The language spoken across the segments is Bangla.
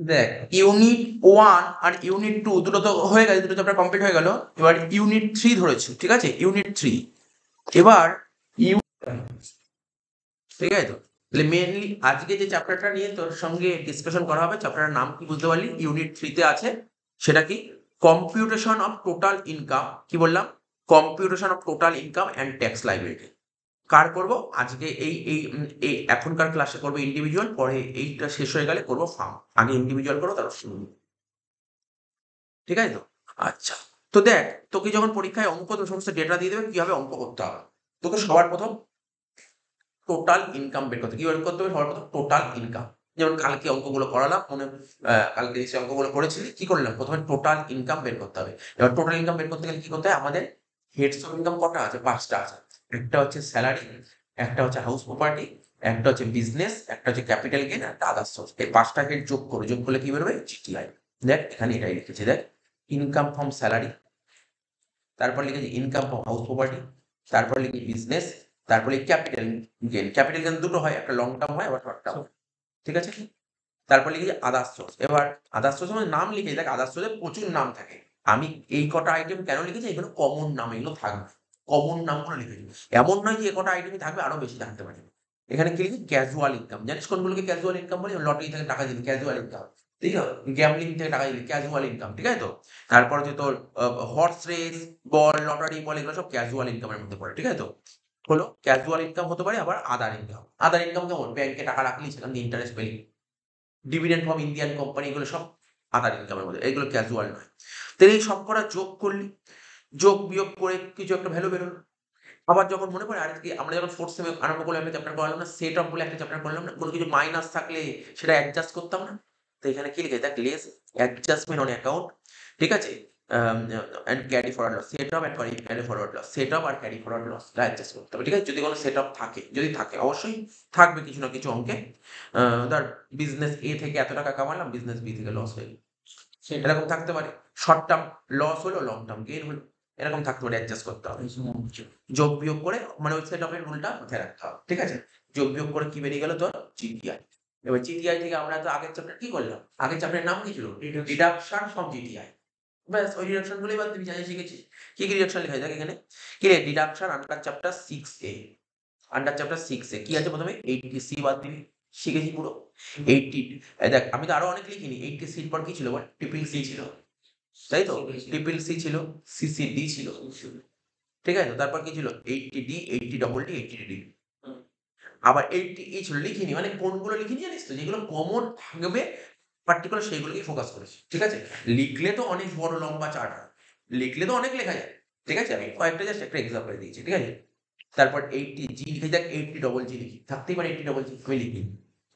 দেখ, ইউনিট 1 আর ইউনিট 2 দুটো তো হয়ে গেছে, দুটো চ্যাপ্টার কমপ্লিট হয়ে গেল। এবার ইউনিট 3 ধরেছি, ঠিক আছে, ইউনিট 3। এবার ঠিক আছে তো, তাহলে মেনলি আজকে যে চ্যাপ্টারটা নিয়ে তোর সঙ্গে ডিসকাশন করা হবে, চ্যাপ্টারের নাম কি বুঝতে পারলি? ইউনিট 3 তে আছে। সেটা কি? Computation of total income. কি বললাম? Computation of total income and tax liability. কার করব আজকে? এই এখনকার ক্লাসে করবো ইন্ডিভিজুয়াল, পরে এইটা শেষ হয়ে গেলে করবো ফার্ম। আগে ইন্ডিভিজুয়াল করবো, তারপর শুরু। ঠিক আছে তো? আচ্ছা, তো দেখ, তোকে যখন পরীক্ষায় অঙ্ক তো সমস্ত ডেটা দিয়ে দেবে কিভাবে অঙ্ক করতে হবে। তোকে সবার প্রথম টোটাল ইনকাম বের করতে, কি বের করতে হবে? সবার প্রথম টোটাল ইনকাম। যেমন কালকে অঙ্কগুলো করালাম, কালকে এসে অঙ্কগুলো করেছিলি, কি করলাম? প্রথমে টোটাল ইনকাম বের করতে হবে। এবার টোটাল ইনকাম বের করতে গেলে কি করতে হয়? আমাদের হেডস অফ ইনকাম কটা আছে? 5টা আছে। একটা হচ্ছে স্যালারি, একটা হচ্ছে হাউস প্রপার্টি, একটা হচ্ছে বিজনেস, একটা হচ্ছে ক্যাপিটাল গেইন, একটা আদার্স সোর্স। এই 5টা হেড যোগ করে, যোগ করলে কি বেরোবে? জিটিআই। দেখ এখানে এটাই লিখেছি, দেখ, ইনকাম ফ্রম স্যালারি, তারপর লিখেছি ইনকাম ফ্রম হাউস প্রপার্টি, তারপর লিখি বিজনেস, তারপরে ক্যাপিটাল গেইন। ক্যাপিটাল গেইন দুটো হয়, একটা লং টার্ম হয়, আবার শর্ট টার্ম হয়। ঠিক আছে? তারপর লিখেছি আদার্স সোর্স। এবার আদার্স সোর্স মানে নাম লিখে, দেখ আদার্স সোর্সে প্রচুর নাম থাকে। আমি এই কটা আইটেম কেন লিখেছি? এগুলো কমন নাম, এগুলো থাকবে, কমন নামগুলো লিখেছি। এমন নয় যে এ কটা আইটেমই থাকবে, আরো বেশি থাকতে পারে। এখানে কি লিখি? Casual income. জানিস কোনগুলোকে ক্যাজুয়াল ইনকাম বলে? লটারি থেকে টাকা দিলি, ক্যাজুয়াল ইনকাম। ঠিক আছে? গ্যামলিং থেকে টাকা দিলি, ক্যাজুয়াল ইনকাম। ঠিক আছে তো? তারপর হচ্ছে তোর হর্স রেস বল, লটারি বল, এগুলো সব ক্যাজুয়াল ইনকামের মধ্যে পড়ে। ঠিক আছে তো? হলো ক্যাজুয়াল ইনকাম হতে পারে। আবার আদার ইনকাম, আদার ইনকাম কেমন? ব্যাংকে টাকা রাখলি, সেখান থেকে ইন্টারেস্ট পেলি, ডিভিডেন্ড ফ্রম ইন্ডিয়ান কোম্পানি, এগুলো সব আদার ইনকামের মধ্যে, এগুলো ক্যাজুয়াল নয়। তাহলে এই সব করা যোগ করলি, যোগ বিয়োগ করে কিছু একটা ভ্যালু বেরোলো। আবার যখন মনে পড়ে, আজকে আমরা যখন ফোর্থ সেমে আরম্ভ করলাম, একটা চ্যাপ্টার করলাম না, সেট অফ বলে একটা চ্যাপ্টার করলাম না, কোনো কিছু মাইনাস থাকলে সেটা অ্যাডজাস্ট করতাম না। তো এখানে কি লিখে দেখ, লেস অ্যাডজাস্টমেন্ট অন অ্যাকাউন্ট। ঠিক আছে? And carry forward loss, set off and carry forward loss, set off আর ক্যারি ফরওয়ার্ড লস অ্যাডজাস্ট করতে হবে। ঠিক আছে? যদি কোনো সেট অফ থাকে, যদি থাকে, অবশ্যই থাকবে কিছু না কিছু অঙ্কে। ধর বিজনেস এ থেকে এত টাকা কামালাম, বিজনেস বি থেকে লস হয়ে গেল, এরকম থাকতে পারে। শর্ট টার্ম লস হলো, লং টার্ম গেইন হলো, এরকম থাকতে পারে, অ্যাডজাস্ট করতে হবে। যোগ বিয়োগ করে, মানে ওই সেট অফের রুলটা মাথায় রাখতে হবে। ঠিক আছে? যোগ বিয়োগ করে কি বেরিয়ে গেল? তোর জিটিআই। এবার জিটিআই থেকে আমরা তো আগের চ্যাপ্টার কি করলাম? আগের চ্যাপ্টারের নাম কি ছিল? Deduction from GTI. ব্যাস, ওই ডিডাকশন গুলোই বাদ দিবি, যা যা শিখেছিস। কি কি ডিডাকশন লেখা আছে দেখ এখানে। কি রে? Deduction under chapter 6A। Under chapter 6A কি আছে? প্রথমে 80C বাদ দিবি, শিখেছি পুরো। 80, দেখ আমি তো আরো অনেক লিখিনি। 80C পর কি ছিল বল? ট্রিপল সি ছিল, তাই তো? ট্রিপল সি ছিল, সিসিডি ছিল। ঠিক আছে? তারপর কি ছিল? 80D, 80DD, 80DD। আবার 80E ছিল, লিখিনি, মানে কোনগুলো লিখিনি জানিস তো? যেগুলো কমন থাকবে পার্টিকুলার, সেইগুলোকেই ফোকাস করেছি। ঠিক আছে? লিখলে তো অনেক বড় লম্বা চার্ট হয়, লিখলে তো অনেক লেখা যায়। ঠিক আছে? আমি কয়েকটা জাস্ট একটা এক্সাম্পল দিয়েছি। ঠিক আছে? তারপর 80G লিখে, দেখ 80GG লিখি, থাকতেই পারে 80GG, আমি লিখিনি।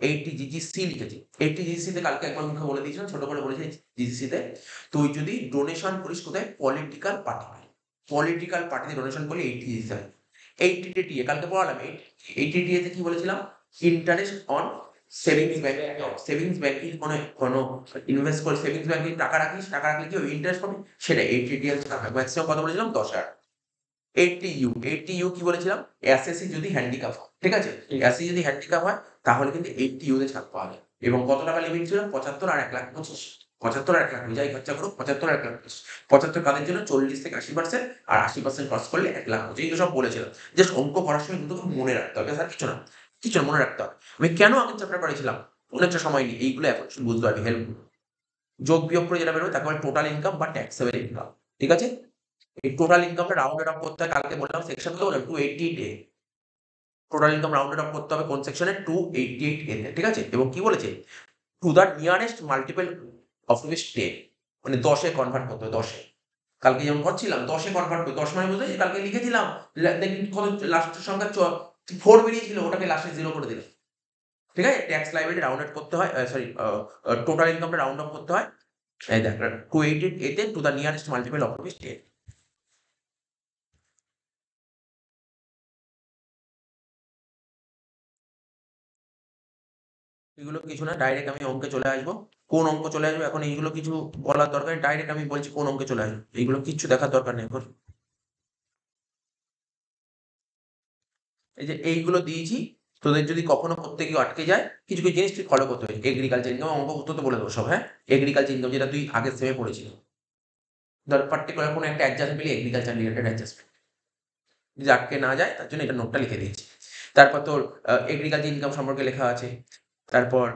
80GGC লিখেছি। 80GGC তে কালকে একবার মুখে বলে দিয়েছিলাম, ছোট করে বলেছি। জিজিসি তে তুই যদি ডোনেশন করিস কোথায়? পলিটিক্যাল পার্টি, পলিটিক্যাল পার্টিতে ডোনেশন করলে 80GGC হয়। 80DA কালকে পড়ালাম। 80DA তে কি বলেছিলাম? Interest on savings bank account. Savings ব্যাংকে কোনো ইনভেস্ট করে, সেভিংস ব্যাংকে টাকা রাখিস, টাকা রাখলে কি ইন্টারেস্ট পাবি, সেটা 80DA টাকা। ম্যাক্সিমাম কত বলেছিলাম? 10,000। 80U, 80U কি বলেছিলাম? এসএসসি যদি হ্যান্ডিক্যাপ হয়। ঠিক আছে? এসএসসি যদি হ্যান্ডিক্যাপ হয়, তাহলে কিন্তু 80U তে ছাড় পাওয়া যায়। এবং কত টাকা লিমিট ছিল? 75 আর 1,25,000। 75 আর 1,25,000, যাই খরচা করুক, 75 আর 1,25,000। 75 কাদের জন্য? 40 থেকে 80%, আর 80% ক্রস করলে 1,25,000। এইগুলো সব বলেছিলাম। জাস্ট অঙ্ক করার সময় কিন্তু তোকে মনে রাখতে হবে, স্যার কিছু না, কিছু না, মনে রাখতে হবে। আমি কেন আগের চ্যাপ্টার করেছিলাম? অনেকটা সময় নিয়ে, এইগুলো এখন শুধু বুঝতে পারবি, হেল্প। যোগ বিয়োগ করে যেটা বেরোবে তাকে বলে টোটাল ইনকাম বা ট্যাক্সেবল ইনকাম। ঠিক আছে? এই টোটাল ইনকামটা রাউন্ডেড অফ করতে হয়। কালকে বললাম সেকশন কত বললাম? 288A। Total income rounded of করতে হবে কোন সেকশনে? 288A তে। ঠিক আছে? এবং কি বলেছে? To the nearest multiple of which 10, মানে 10 এ কনভার্ট করতে হবে, 10 এ। কালকে যেমন করছিলাম 10 এ কনভার্ট করে, 10 মানে বুঝলে কালকে লিখেছিলাম, দেখবি কত লাস্টের সংখ্যা 4 বেরিয়েছিল, ওটাকে লাস্টে 0 করে দিলাম। ঠিক আছে? ট্যাক্স লায়াবিলিটি রাউন্ড অফ করতে হয়, সরি, টোটাল ইনকামটা রাউন্ড অফ করতে হয়। এই দেখ 288A তে to the nearest multiple of which 10। এগুলো কিছু না, ডাইরেক্ট আমি অঙ্কে চলে আসবো। কোন অঙ্ক চলে আসবে এখন, এইগুলো কিছু বলার দরকার নেই, ডাইরেক্ট আমি বলছি কোন অঙ্কে চলে আসবে, এইগুলো কিচ্ছু দেখার দরকার নেই এখন। এই যে এইগুলো দিয়েছি, তোদের যদি কখনো করতে গিয়ে আটকে যায়, কিছু কিছু জিনিস তুই ফলো করতে হবে। এগ্রিকালচার ইনকাম অঙ্ক তো বলে দেবো সব, হ্যাঁ? এগ্রিকালচার ইনকাম যেটা তুই আগের সেমে পড়েছিলি, ধর পার্টিকুলার কোনো একটা অ্যাডজাস্টমেন্ট পেলি, এগ্রিকালচার রিলেটেড অ্যাডজাস্টমেন্ট, যদি আটকে না যায় তার জন্য এটা নোটটা লিখে দিয়েছি। তারপর তোর এগ্রিকালচার ইনকাম সম্পর্কে লেখা আছে। তারপর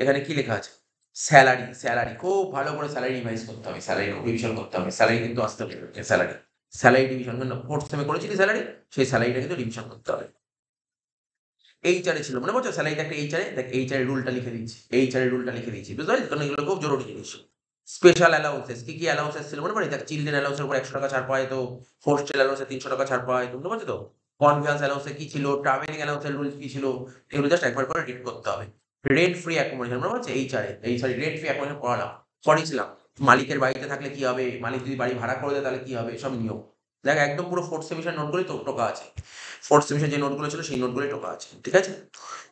এখানে কি লেখা আছে? স্যালারি, স্যালারি খুব ভালো করে স্যালারি রিভাইজ করতে হবে, স্যালারি খুব রিভিশন করতে হবে। স্যালারি কিন্তু আসতে হবে, স্যালারি, স্যালারি রিভিশন ফোর্থ সেমে করেছিলি স্যালারি, সেই স্যালারিটা কিন্তু রিভিশন করতে হবে। এইচআরে ছিল মনে পড়ছে স্যালারিটা একটা এইচআরে, দেখ এইচআরে রুলটা লিখে দিচ্ছি, এইচআরে রুলটা লিখে দিচ্ছি, বুঝতে পারছিস? কারণ এগুলো খুব জরুরি জিনিস। স্পেশাল অ্যালাউন্সেস, কি কি অ্যালাউন্সেস ছিল মনে পড়ে? দেখ চিলড্রেন অ্যালাউন্সের উপর 100 টাকা ছাড় পাওয়া যেত, হোস্টেল অ্যালাউন্সে 300 টাকা ছাড় পাওয়া যেত, বুঝতে পারছো তো? কনভেয়ান্স অ্যালাউন্সে কি ছিল, ট্রাভেলিং অ্যালাউন্সের রুলস কি ছিল, এগুলো জাস্ট একবার করে রিড করতে হবে। রেন্ট ফ্রি অ্যাকোমোডেশন মনে পড়ছে? এইচআরে রেন্ট ফ্রি অ্যাকোমোডেশন করেছিলাম। মালিকের বাড়িতে থাকলে কি হবে, মালিক যদি বাড়ি ভাড়া করে দেয় তাহলে কি হবে, সব নিয়ম। দেখ একদম পুরো ফোর্থ সেমিস্টার নোটগুলোই তো টোকা আছে, ফোর্থ সেমিস্টার যে নোটগুলো ছিল সেই নোটগুলোই টোকা আছে, ঠিক আছে?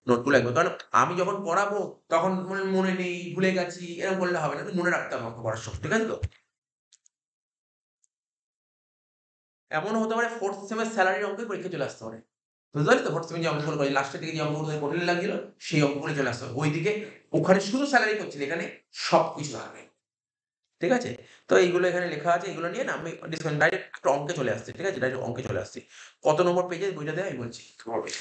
নোটগুলো একদম, কারণ আমি যখন পড়াবো তখন মনে নেই, ভুলে গেছি, এরকম করলে হবে না, তুই মনে রাখতে হবে আমাকে পড়ার সময়, ঠিক আছে তো? এমনও হতে পারে ফোর্থ সেমের স্যালারির অঙ্কে পরীক্ষা চলে আসতে পারে, বুঝতে পারলি তো? ফোর্থ সেমের যে অঙ্কগুলো করি লাস্টের দিকে, যে অঙ্কগুলো কঠিন লাগছিল সেই অঙ্কগুলো চলে আসতে হবে ওইদিকে। ওখানে শুধু স্যালারি করছিল, এখানে সব কিছু থাকবে, ঠিক আছে? তো এইগুলো এখানে লেখা আছে, এগুলো নিয়ে না আমি ডিসকাশন ডাইরেক্ট অঙ্কে চলে আসছি, ঠিক আছে? ডাইরেক্ট অঙ্কে চলে আসছি। কত নম্বর পেজে বইটা দেয় আমি বলছি, নম্বর পেজ।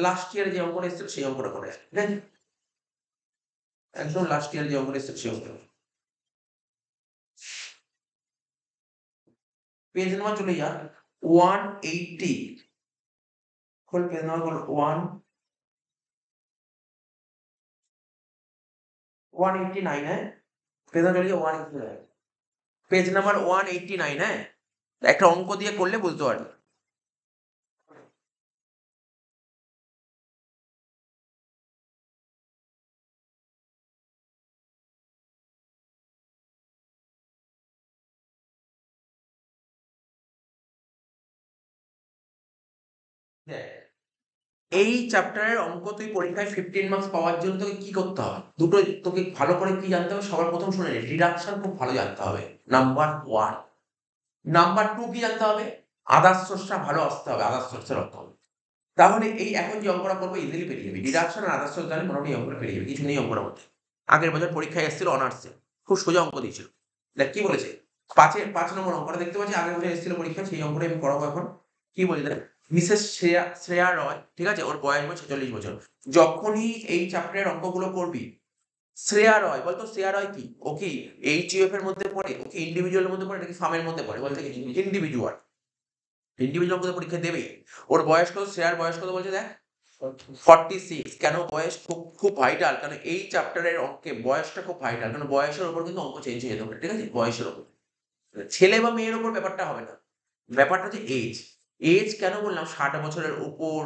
লাস্ট ইয়ারে যে অঙ্কটা এসেছিল সেই অঙ্কটা করে, ঠিক আছে? একদম লাস্ট ইয়ারে যে অঙ্কটা এসেছিল সেই অঙ্কটা। পেজ নাম্বার চলে যা 180, খোল পেজ নাম্বার, খোল 189, হ্যাঁ? পেজ নাম্বার চলে যা 189, পেজ নাম্বার 189, হ্যাঁ? একটা অঙ্ক দিয়ে করলে বুঝতে পারবি। দেখ, এই চ্যাপ্টারের অঙ্ক তুই পরীক্ষায় 15 মার্কস পাওয়ার জন্য তোকে কি করতে হবে? দুটো তোকে ভালো করে কি জানতে হবে? সবার প্রথম শুনে নে, ডিডাকশন খুব ভালো জানতে হবে, নাম্বার 1। নাম্বার 2 কি জানতে হবে? আদার্স সোর্সটা ভালো আসতে হবে, আদার্স সোর্সের অর্থ। তাহলে এই এখন যে অঙ্কটা করবো ইজিলি পেরিয়ে যাবি। ডিডাকশন আর আদার্স সোর্স জানলে মোটামুটি এই অঙ্কটা পেরিয়ে যাবি, কিছু নেই অঙ্কটার মধ্যে। আগের বছর পরীক্ষায় এসেছিল অনার্সে, খুব সোজা অঙ্ক দিয়েছিল। দেখ কি বলেছে, 5 নম্বর অঙ্কটা দেখতে পাচ্ছি, আগের বছর এসেছিল পরীক্ষায়, সেই অঙ্কটা আমি করাবো এখন। কি বলে দেখ, মিসেস শ্রেয়া রয়, ঠিক আছে? ওর বয়স 46 বছর। যখনই এই চ্যাপ্টারের অঙ্কগুলো করবি, শ্রেয়া রয়, বলতো শ্রেয়া রয় কি? ও কি এইচইউএফ এর মধ্যে পড়ে? ও কি ইন্ডিভিজুয়ালের মধ্যে পড়ে নাকি ফার্মের মধ্যে পড়ে? বলতে ইন্ডিভিজুয়াল, ইন্ডিভিজুয়াল মধ্যে পরীক্ষা দেবেই। ওর বয়স কত, শ্রেয়ার বয়স কত বলছে দেখ, 46। কেন বয়স খুব খুব ভাইটাল, কারণ এই চ্যাপ্টারের অঙ্কে বয়সটা খুব ভাইটাল, কারণ বয়সের উপর কিন্তু অঙ্ক চেঞ্জ হয়ে যেতে পারে, ঠিক আছে? বয়সের উপর, ছেলে বা মেয়ের উপর ব্যাপারটা হবে না, ব্যাপারটা হচ্ছে এজ। এজ কেন বললাম? 60 বছরের উপর,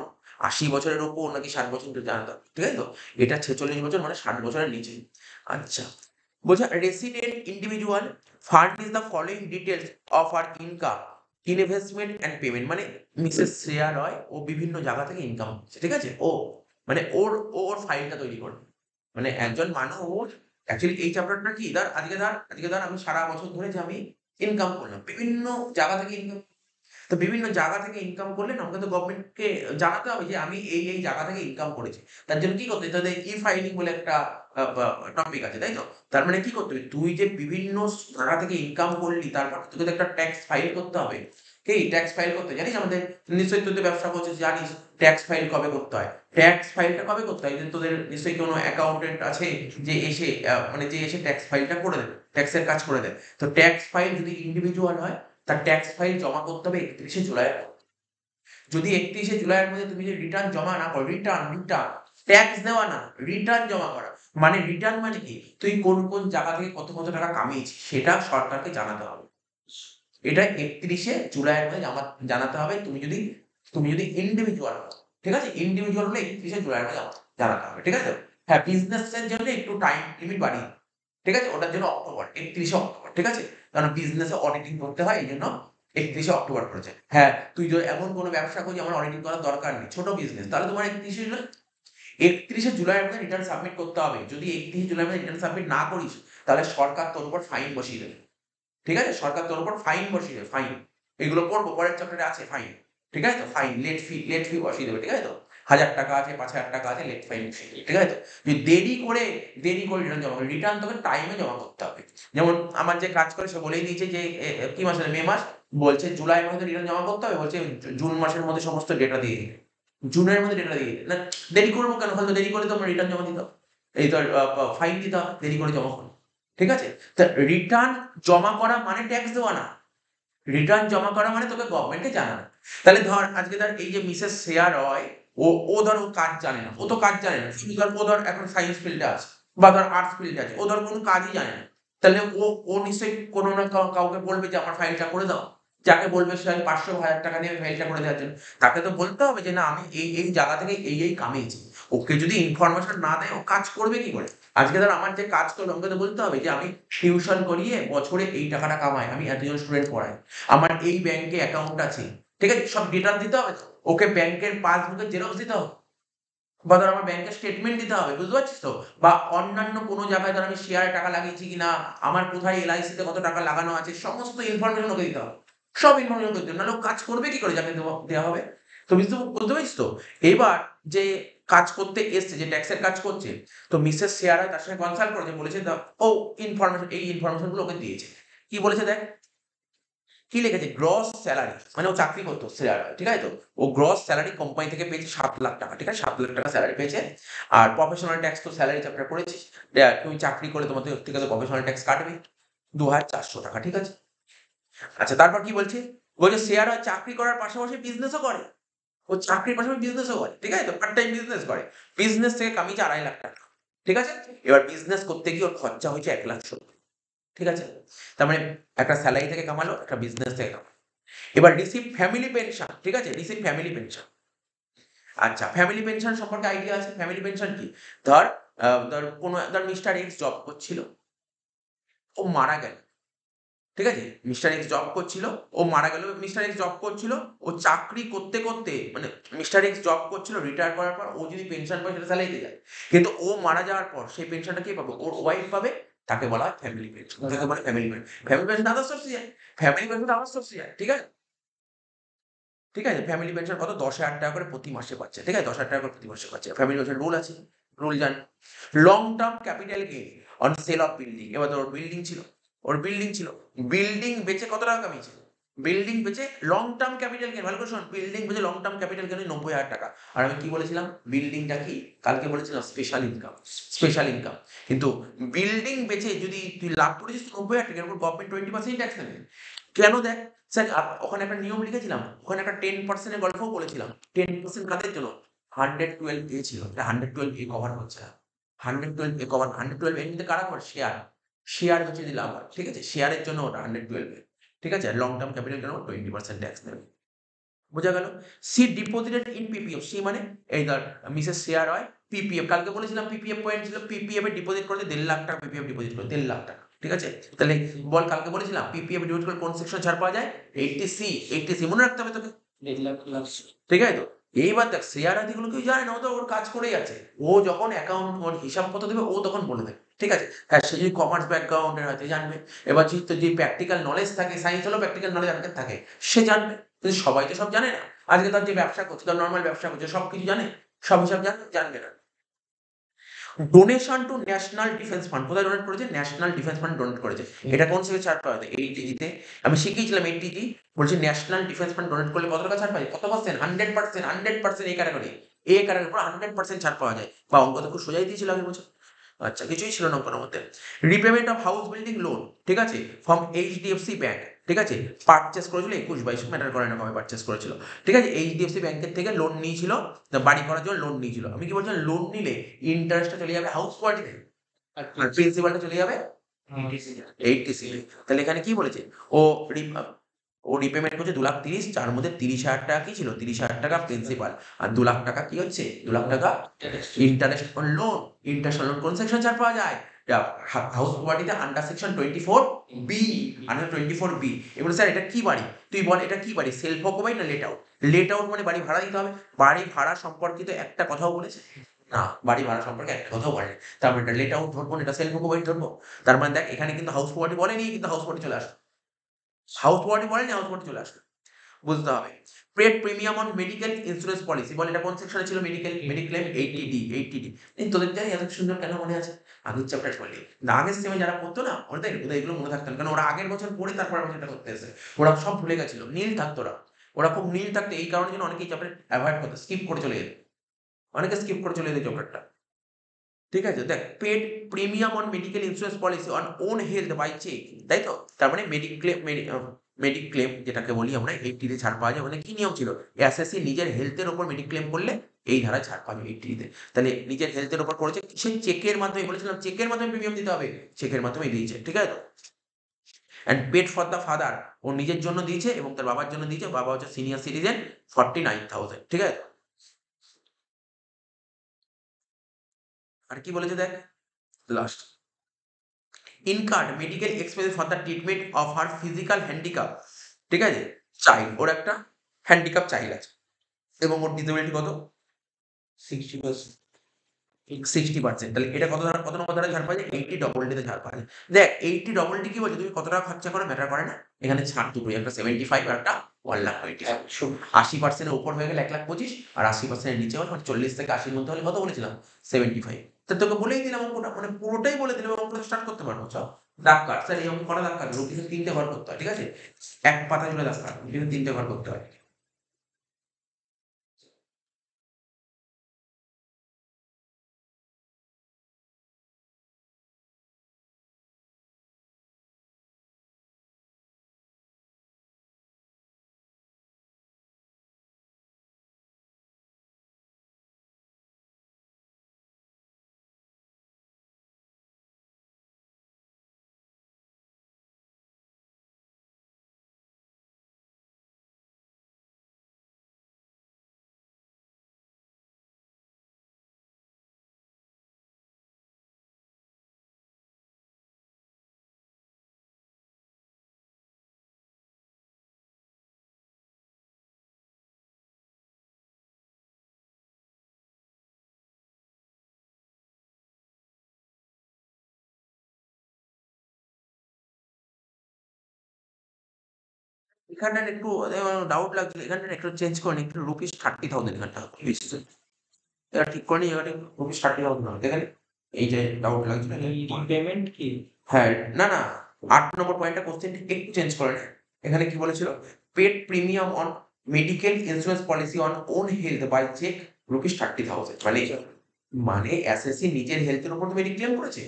80 বছরের উপর, নাকি 60 বছর জানা দরকার, ঠিক আছে তো? এটা 46 বছর মানে 60 বছরের নিচে। আচ্ছা, বলছে resident individual furnish the following details of her income, investment and payment. মানে মিসেস শ্রেয়া রয় ও বিভিন্ন জায়গা থেকে ইনকাম হচ্ছে, ঠিক আছে? ও মানে ওর ফাইলটা তৈরি করবে, মানে একজন মানুষ অ্যাকচুয়ালি এই চ্যাপ্টারটা কি, আজকে ধর আমি সারা বছর ধরে যে আমি ইনকাম করলাম, বিভিন্ন জায়গা থেকে ইনকাম, তো বিভিন্ন জায়গা থেকে ইনকাম করলে না, আমাকে তো গভর্নমেন্টকে জানাতে হবে যে আমি এই জায়গা থেকে ইনকাম করেছি। তার জন্য কি করতে হবে? তাদের ই-ফাইলিং বলে একটা টপিক আছে, তাই তো? তার মানে কি করতে হবে? তুই যে বিভিন্ন জায়গা থেকে ইনকাম করলি, তারপর তোকে তো একটা ট্যাক্স ফাইল করতে হবে। কি ট্যাক্স ফাইল করতে জানিস? আমাদের নিশ্চয়ই তুই তো ব্যবসা করছিস, জানিস ট্যাক্স ফাইল কবে করতে হয়। ট্যাক্স ফাইলটা কবে করতে হয়? যে তোদের নিশ্চয়ই কোনো অ্যাকাউন্টেন্ট আছে যে এসে মানে যে এসে ট্যাক্স ফাইলটা করে দেবে, ট্যাক্সের কাজ করে দেবে। তো ট্যাক্স ফাইল যদি ইন্ডিভিজুয়াল হয়, তার ট্যাক্স ফাইল জমা করতে হবে 31শে জুলাই। যদি 31শে জুলাইয়ের মধ্যে তুমি যদি রিটার্ন জমা না করো, রিটার্ন ট্যাক্স দেওয়া না, রিটার্ন জমা করা, মানে রিটার্ন মানে কি? তুই কোন কোন জায়গা থেকে কত টাকা কামিয়েছিস সেটা সরকারকে জানাতে হবে। এটা 31শে জুলাইয়ের মধ্যে জানাতে হবে। তুমি যদি ইন্ডিভিজুয়াল হও, ঠিক আছে? ইন্ডিভিজুয়াল হলে 31শে জুলাইয়ের মধ্যে জানাতে হবে, ঠিক আছে? হ্যাঁ, বিজনেসের জন্য একটু টাইম লিমিট বাড়িয়ে, ঠিক আছে? ওটার জন্য অক্টোবর, 31শে অক্টোবর, ঠিক আছে? কারণ বিজনেসে অডিটিং করতে হয়, এইজন্য 31শে অক্টোবর করেছে। হ্যাঁ, তুই যদি এমন কোনো ব্যবসা করছিস আমার অডিটিং করার দরকার নেই, ছোট বিজনেস, তাহলে তোমার 31শে জুলাই। 31শে জুলাইয়ের মধ্যে রিটার্ন সাবমিট করতে হবে। যদি 31শে জুলাইয়ের মধ্যে রিটার্ন সাবমিট না করিস তাহলে সরকার তোর উপর ফাইন বসিয়ে দেবে। ঠিক আছে? সরকার তোর উপর ফাইন বসিয়ে দেবে, ফাইন। এগুলো পড়বো, পরের চ্যাপ্টারে আছে ফাইন। ঠিক আছে তো? ফাইন, লেট ফি বসিয়ে দেবে। ঠিক আছে তো? 1000 টাকা আছে, 5000 টাকা আছে, লেট ফাইন বসিয়ে দেবে। ঠিক আছে তো? যদি দেরি করে রিটার্ন জমা করে, রিটার্ন তোকে টাইমে জমা করতে হবে। যেমন আমার যে কাজ করে সে বলেই দিয়েছে যে কি মাস মে মাস, বলছে জুলাই মাসে রিটার্ন জমা করতে হবে, বলছে জুন মাসের মধ্যে সমস্ত ডেটা দিয়ে দিতে। জুনের মধ্যে ডেটা দিয়ে দিতে। না দেরি করবো কেন? হয়তো দেরি করে তো আমরা রিটার্ন জমা দিতে হবে। এই তো ফাইন দিতে হবে দেরি করে জমা করলে। ঠিক আছে? তা রিটার্ন জমা করা মানে ট্যাক্স দেওয়া না। রিটার্ন জমা করা মানে তোকে গভর্নমেন্টকে জানানো। তাহলে ধর আজকে ধর এই যে মিসেস শ্রেয়া রয়, ও ধর ও কাজ জানে না, ও তো কাজ জানে না। শুধু ধর ও ধর এখন সায়েন্স ফিল্ডে আছে বা ধর আর্টস ফিল্ডে আছে, ও ধর কোনো কাজই জানে না। তাহলে ও নিশ্চয়ই কোনো না কাউকে বলবে যে আমার ফাইলটা করে দাও। যাকে বলবে সে ৫০০ বা ১০০০ টাকা নিয়ে ফাইলটা করে দেওয়ার জন্য। তাকে তো বলতে হবে যে না আমি এই জায়গা থেকে এই কামিয়েছি। ওকে যদি ইনফরমেশন না দেয় ও কাজ করবে কি করে? আজকে ধর আমার যে কাজ করবে আমাকে তো বলতে হবে যে আমি টিউশন করিয়ে বছরে এই টাকাটা কামাই, আমি এতজন স্টুডেন্ট পড়াই, আমার এই ব্যাংকে অ্যাকাউন্ট আছে। ঠিক আছে? সব ডিটেইলস দিতে হবে তো। ওকে ব্যাংকের পাসবুকের জেরক্স দিতে হবে। বা ধর আমার ব্যাংকের স্টেটমেন্ট দিতে হবে। বুঝতে পারছিস তো? বা অন্যান্য কোনো জায়গায় ধর আমি শেয়ারে টাকা লাগিয়েছি কিনা, আমার কোথায় LIC তে কত টাকা লাগানো আছে, সমস্ত ইনফরমেশন ওকে দিতে হবে। সব ইনফরমেশন ওকে দিতে হবে। নাহলে ও কাজ করবে কি করে যাকে দেওয়া হবে? তো বুঝতে পারছিস তো? এবার যে কাজ করতে এসছে, যে ট্যাক্সের কাজ করছে, তো মিসেস শ্রেয়া রায় তার সঙ্গে কনসাল্ট করেছে, বলেছে ও এই ইনফরমেশন গুলো ওকে দিয়েছে। কি বলেছে দেখ? কি লিখেছে? গ্রস স্যালারি, মানে ও চাকরি করতো শ্রেয়া রায়। ঠিক আছে তো? ও গ্রস স্যালারি কোম্পানি থেকে পেয়েছে ৭ লাখ টাকা। ঠিক আছে? ৭ লাখ টাকা স্যালারি পেয়েছে। আর প্রফেশনাল ট্যাক্স তো স্যালারি চ্যাপ্টার পড়েছিস। তুমি চাকরি করে তোমাদের থেকে তো প্রফেশনাল ট্যাক্স কাটবে ২,৪০০ টাকা। ঠিক আছে? আচ্ছা তারপর কি বলছে? বলছে শ্রেয়া রায় চাকরি করার পাশাপাশি বিজনেসও করে। ও চাকরির পাশাপাশি বিজনেসও করে। ঠিক আছে তো? পার্ট টাইম বিজনেস করে। বিজনেস থেকে কামিয়েছে ২.৫ লাখ টাকা। ঠিক আছে? এবার বিজনেস করতে গিয়ে ওর খরচা হয়েছে ১,৭০,০০০। ঠিক আছে? তার মানে একটা স্যালারি থেকে কামালো, একটা বিজনেস থেকে কামালো। এবার রিসিভ ফ্যামিলি পেনশন। ঠিক আছে? Receive family pension. আচ্ছা ফ্যামিলি পেনশন সম্পর্কে আইডিয়া আছে? ফ্যামিলি পেনশন কি? ধর ধর মিস্টার এক্স জব করছিল, ও মারা গেল। ঠিক আছে? মিস্টার এক্স জব করছিল, ও মারা গেল। মিস্টার এক্স জব করছিল, ও চাকরি করতে মানে মিস্টার এক্স জব করছিল, রিটায়ার করার পর ও যদি পেনশন পায় সেটা স্যালারিতে যায়। কিন্তু ও মারা যাওয়ার পর সেই পেনশনটা কে পাবে? ওর ওয়াইফ পাবে। তাকে বলা হয় ফ্যামিলি পেনশন। যাকে বলে ফ্যামিলি পেনশন। ফ্যামিলি পেনশন আদার সোর্সে যায়। ফ্যামিলি পেনশন আদার সোর্সে যায়। ঠিক আছে? ঠিক আছে? ফ্যামিলি পেনশন কত? ১০,০০০ টাকা করে প্রতি মাসে পাচ্ছে। ঠিক আছে? ১০,০০০ টাকা করে প্রতি মাসে পাচ্ছে। ফ্যামিলি পেনশন রুল আছে। রুল জানি। Long term capital gain on sell of building. এবার ধর ওর বিল্ডিং ছিল। বিল্ডিং বেচে কত টাকা কামিয়েছে? বিল্ডিং বেচে লং টার্ম ক্যাপিটাল গেইন, ভালো করে শোন। বিল্ডিং বেচে লং টার্ম ক্যাপিটাল গেইন ৯০,০০০ টাকা। আর আমি কি বলেছিলাম? বিল্ডিংটা কি? কালকে বলেছিলাম স্পেশাল ইনকাম। Special income. কিন্তু বিল্ডিং বেচে যদি তুই লাভ করেছিস তো ৯০,০০০ টাকা, এর উপর গভর্নমেন্ট 20% ট্যাক্স নেবে। কেন দেখ? স্যার ওখানে একটা নিয়ম লিখেছিলাম, ওখানে একটা 10% এর গল্পও বলেছিলাম। 10% কাদের জন্য? 112 ছিল। এটা 112 কভার করছে না। 112 কভার, 112 এর মধ্যে কারা করে? শেয়ার বেচে দিলে আবার। ঠিক আছে? শেয়ারের জন্য ওটা 112 ঠিক আছে? লং টার্ম ক্যাপিটাল জন্য 20% ট্যাক্স নেবে। বোঝা গেল? C deposited in PPF. C মানে এই ধর মিসেস শ্রেয়া রয় পিপিএফ, কালকে বলেছিলাম পিপিএফ পয়েন্ট ছিল। পিপিএফ এ ডিপোজিট করেছে ১.৫ লাখ টাকা। পিপিএফ ডিপোজিট করে ১.৫ লাখ টাকা। ঠিক আছে? তাহলে বল কালকে বলেছিলাম পিপিএফ ডিপোজিট করে কোন সেকশন ছাড় পাওয়া যায়? 80 মনে রাখতে হবে তোকে। ১.৫ লাখ প্লাস। ঠিক আছে তো? এইবার দেখ শ্রেয়া রায় এগুলো কেউ জানে না, ও তো ওর কাজ করেই আছে। ও যখন অ্যাকাউন্ট ওর হিসাব কত দেবে ও তখন বলে দেবে। ঠিক আছে? হ্যাঁ সে যদি কমার্স ব্যাকগ্রাউন্ডের হয় জানবে। এবার যদি প্র্যাকটিক্যাল নলেজ থাকে, সায়েন্স হলেও প্র্যাকটিক্যাল নলেজ অনেকের থাকে, সে জানবে। কিন্তু সবাই তো সব জানে না। আজকে ধর যে ব্যবসা করছে, ধর নরমাল ব্যবসা করছে, সবকিছু জানে? সব হিসাব জানবে না। Donation to national defence fund. কোথায় ডোনেট করেছে? ন্যাশনাল ডিফেন্স ফান্ড ডোনেট করেছে। এটা কোন সেক্টরে ছাড় পাওয়া যায়? 80G তে। আমি শিখিয়েছিলাম 80G। বলছি ন্যাশনাল ডিফেন্স ফান্ড ডোনেট করলে কত টাকা ছাড় পাই? কত পার্সেন্ট? 100%, 100% এই ক্যাটাগরি। এই ক্যাটাগরির উপর 100% ছাড় পাওয়া যায়। বা অঙ্ক তো খুব সোজাই দিয়েছিল আগের বছর। আচ্ছা কিছুই ছিল না অঙ্কের মধ্যে। Repayment of house building loan. ঠিক আছে? From HDFC bank. ঠিক আছে? পারচেজ করেছিল ২১-২২, ম্যাটার করে না কবে পারচেজ করেছিল। ঠিক আছে? HDFC ব্যাংকের থেকে লোন নিয়েছিল, বাড়ি করার জন্য লোন নিয়েছিল। আমি কি বলছিলাম? লোন নিলে ইন্টারেস্টটা চলে যাবে হাউস কোয়ালিটিতে, আর প্রিন্সিপালটা চলে যাবে 80C তে। তাহলে এখানে কি বলেছে? ও রিপেমেন্ট করছে 2,30,০০০, যার মধ্যে 30,০০০ টাকা কি ছিল? 30,০০০ টাকা প্রিন্সিপাল, আর 2,00,000 টাকা কি হচ্ছে? 2,00,000 টাকা interest on loan. Interest on loan কোন সেকশন ছাড় পাওয়া যায়? হাউস প্রপার্টিতে under section 24B। Under 24B। এবার স্যার এটা কি বাড়ি? তুই বল এটা কি বাড়ি? সেলফ অকুপাইড না লেট আউট? লেট আউট মানে বাড়ি ভাড়া দিতে হবে। বাড়ি ভাড়া সম্পর্কিত একটা কথাও বলেছে? না, বাড়ি ভাড়া সম্পর্কে একটা কথাও বলেনি। তার মানে এটা লেট আউট ধরবো না, এটা সেলফ অকুপাইড ধরবো। তার মানে দেখ এখানে কিন্তু হাউস প্রপার্টি বলেনি, কিন্তু হাউস প্রপার্টি চলে আসলো। হাউস প্রপার্টি বলেনি, হাউস প্রপার্টি চলে আসলো। বুঝতে হবে। Paid premium on medical insurance policy, বল এটা কোন সেকশনে ছিল? Medical mediclaim 80D। এই তোদের জানি এত সুন্দর কেন মনে আছে? আগের চ্যাপ্টার পড়লি না, আগের সেমে যারা পড়তো না ওদের ওদের এগুলো মনে থাকতো না, কারণ ওরা আগের বছর পড়ে তারপর বছরটা করতে এসে ওরা সব ভুলে গেছিল, নীল থাকতো ওরা। ওরা খুব নীল থাকতো, এই কারণে জন্য অনেকেই চ্যাপ্টার অ্যাভয়েড করতো, স্কিপ করে চলে যেত। অনেকে স্কিপ করে চলে যেত চ্যাপ্টারটা। ঠিক আছে? দেখ, paid premium on medical insurance policy on own health by cheque, তাই তো? তার মানে মেডিক্লেম যেটাকে বলি আমরা, 80 তে ছাড় পাওয়া যায়। মানে কি নিয়ম ছিল? এসএসসি নিজের হেলথের উপর মেডিক্লেম করলে এই ধারায় ছাড় পাবে 80 তে। তাহলে নিজের হেলথের উপর করেছে, কিসের? চেকের মাধ্যমে। বলেছিলাম চেকের মাধ্যমে প্রিমিয়াম দিতে হবে, চেকের মাধ্যমে দিয়েছে। ঠিক আছে তো? And paid for the father, ও নিজের জন্য দিয়েছে এবং তার বাবার জন্য দিয়েছে। বাবা হচ্ছে সিনিয়র সিটিজেন, 49,000। ঠিক আছে? আর কি বলেছে দেখ, last, incurred medical expense for the treatment of her physical handicap. ঠিক আছে? চাইল্ড, ওর একটা হ্যান্ডিক্যাপ চাইল্ড আছে এবং ওর ডিসেবিলিটি কত? 60%। 60%। তাহলে এটা কত নম্বর ধারায় ছাড় পাওয়া যায়? 80 তে ছাড় পাওয়া যায়। দেখ 80 কি বলছে? তুমি কত টাকা খরচা করো ম্যাটার করে না। এখানে ছাড় দুটোই, একটা 75 আর একটা 1,25,000। 80% এর উপর হয়ে গেলে 1,25,000, আর 80% এর নিচে হলে মানে 40 থেকে 80 এর মধ্যে হলে কত বলেছিলাম? 75। তা তোকে বলেই দিলাম অঙ্কটা, মানে পুরোটাই বলে দিলাম, অঙ্কটা স্টার্ট করতে পারবো। চল দাগ কাট। স্যার এই অঙ্ক কটা দাগ কাটবে? রুটিনে 3টে ঘর করতে হয়। ঠিক আছে? এক পাতা জুড়ে দাগ কাট, রুটিনে 3টে ঘর করতে হয়। এখানটায় একটু ডাউট লাগছিল, এখানটা একটু চেঞ্জ করে নিই, একটু ₹30,000 এখানটা এসছে। এটা ঠিক করে নিই, এখানে ₹30,000 না দেখেন। এই যে ডাউট লাগছিল পেমেন্ট কি? হ্যাঁ, না না, 8 নম্বর পয়েন্টটা কোশ্চেনটা একটু চেঞ্জ করে নে। এখানে কি বলেছিল? Paid premium on medical insurance policy on own health by cheque ₹30,000। মানে এসএসসি নিজের হেলথের উপর তো মেডিক্লেম করেছে।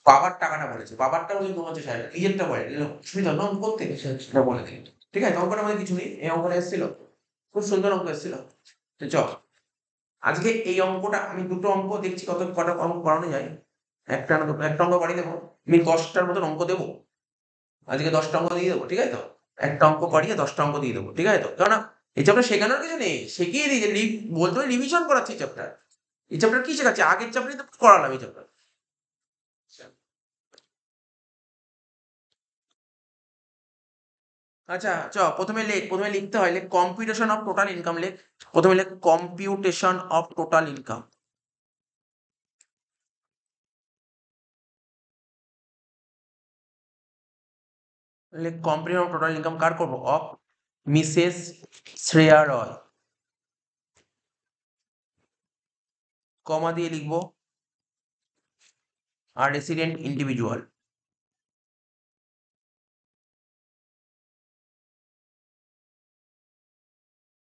বাবার টাকাটা বলেছে, বাবারটা ওই 50,000, নিজেরটা বলে অসুবিধা না অঙ্ক করতে, সেটা বলে দিন। ঠিক আছে? অঙ্কটার মধ্যে কিছু নেই, এই অঙ্কটা এসেছিল, খুব সুন্দর অঙ্ক এসেছিল। তো চল, আজকে এই অঙ্কটা আমি দুটো অঙ্ক দেখছি কত কটা অঙ্ক করানো যায়। একটা না দুটো, একটা অঙ্ক করিয়ে দেবো। আমি 10টার মতন অঙ্ক দেবো আজকে, 10টা অঙ্ক দিয়ে দেবো। ঠিক আছে তো? একটা অঙ্ক করিয়ে 10টা অঙ্ক দিয়ে দেবো। ঠিক আছে তো? কেননা এই চ্যাপ্টার শেখানোর কিছু নেই, শিখিয়ে দিই যে বলতে হয় রিভিশন করাচ্ছি চ্যাপ্টার। এই চ্যাপ্টার কি শেখাচ্ছি? আগের চ্যাপ্টারই তো করালাম এই চ্যাপ্টার। আচ্ছা প্রথমে লিখতে হয়, লেখ কম্পিউটেশন অফ টোটাল ইনকাম। লেখ প্রথমে, লেখ কম্পিউটেশন অফ টোটাল ইনকাম। লেখ কম্পিউটেশন অফ টোটাল ইনকাম কার করবো? Of Mrs Shreya Roy, comma দিয়ে লিখবো আর রেসিডেন্ট ইন্ডিভিজুয়াল।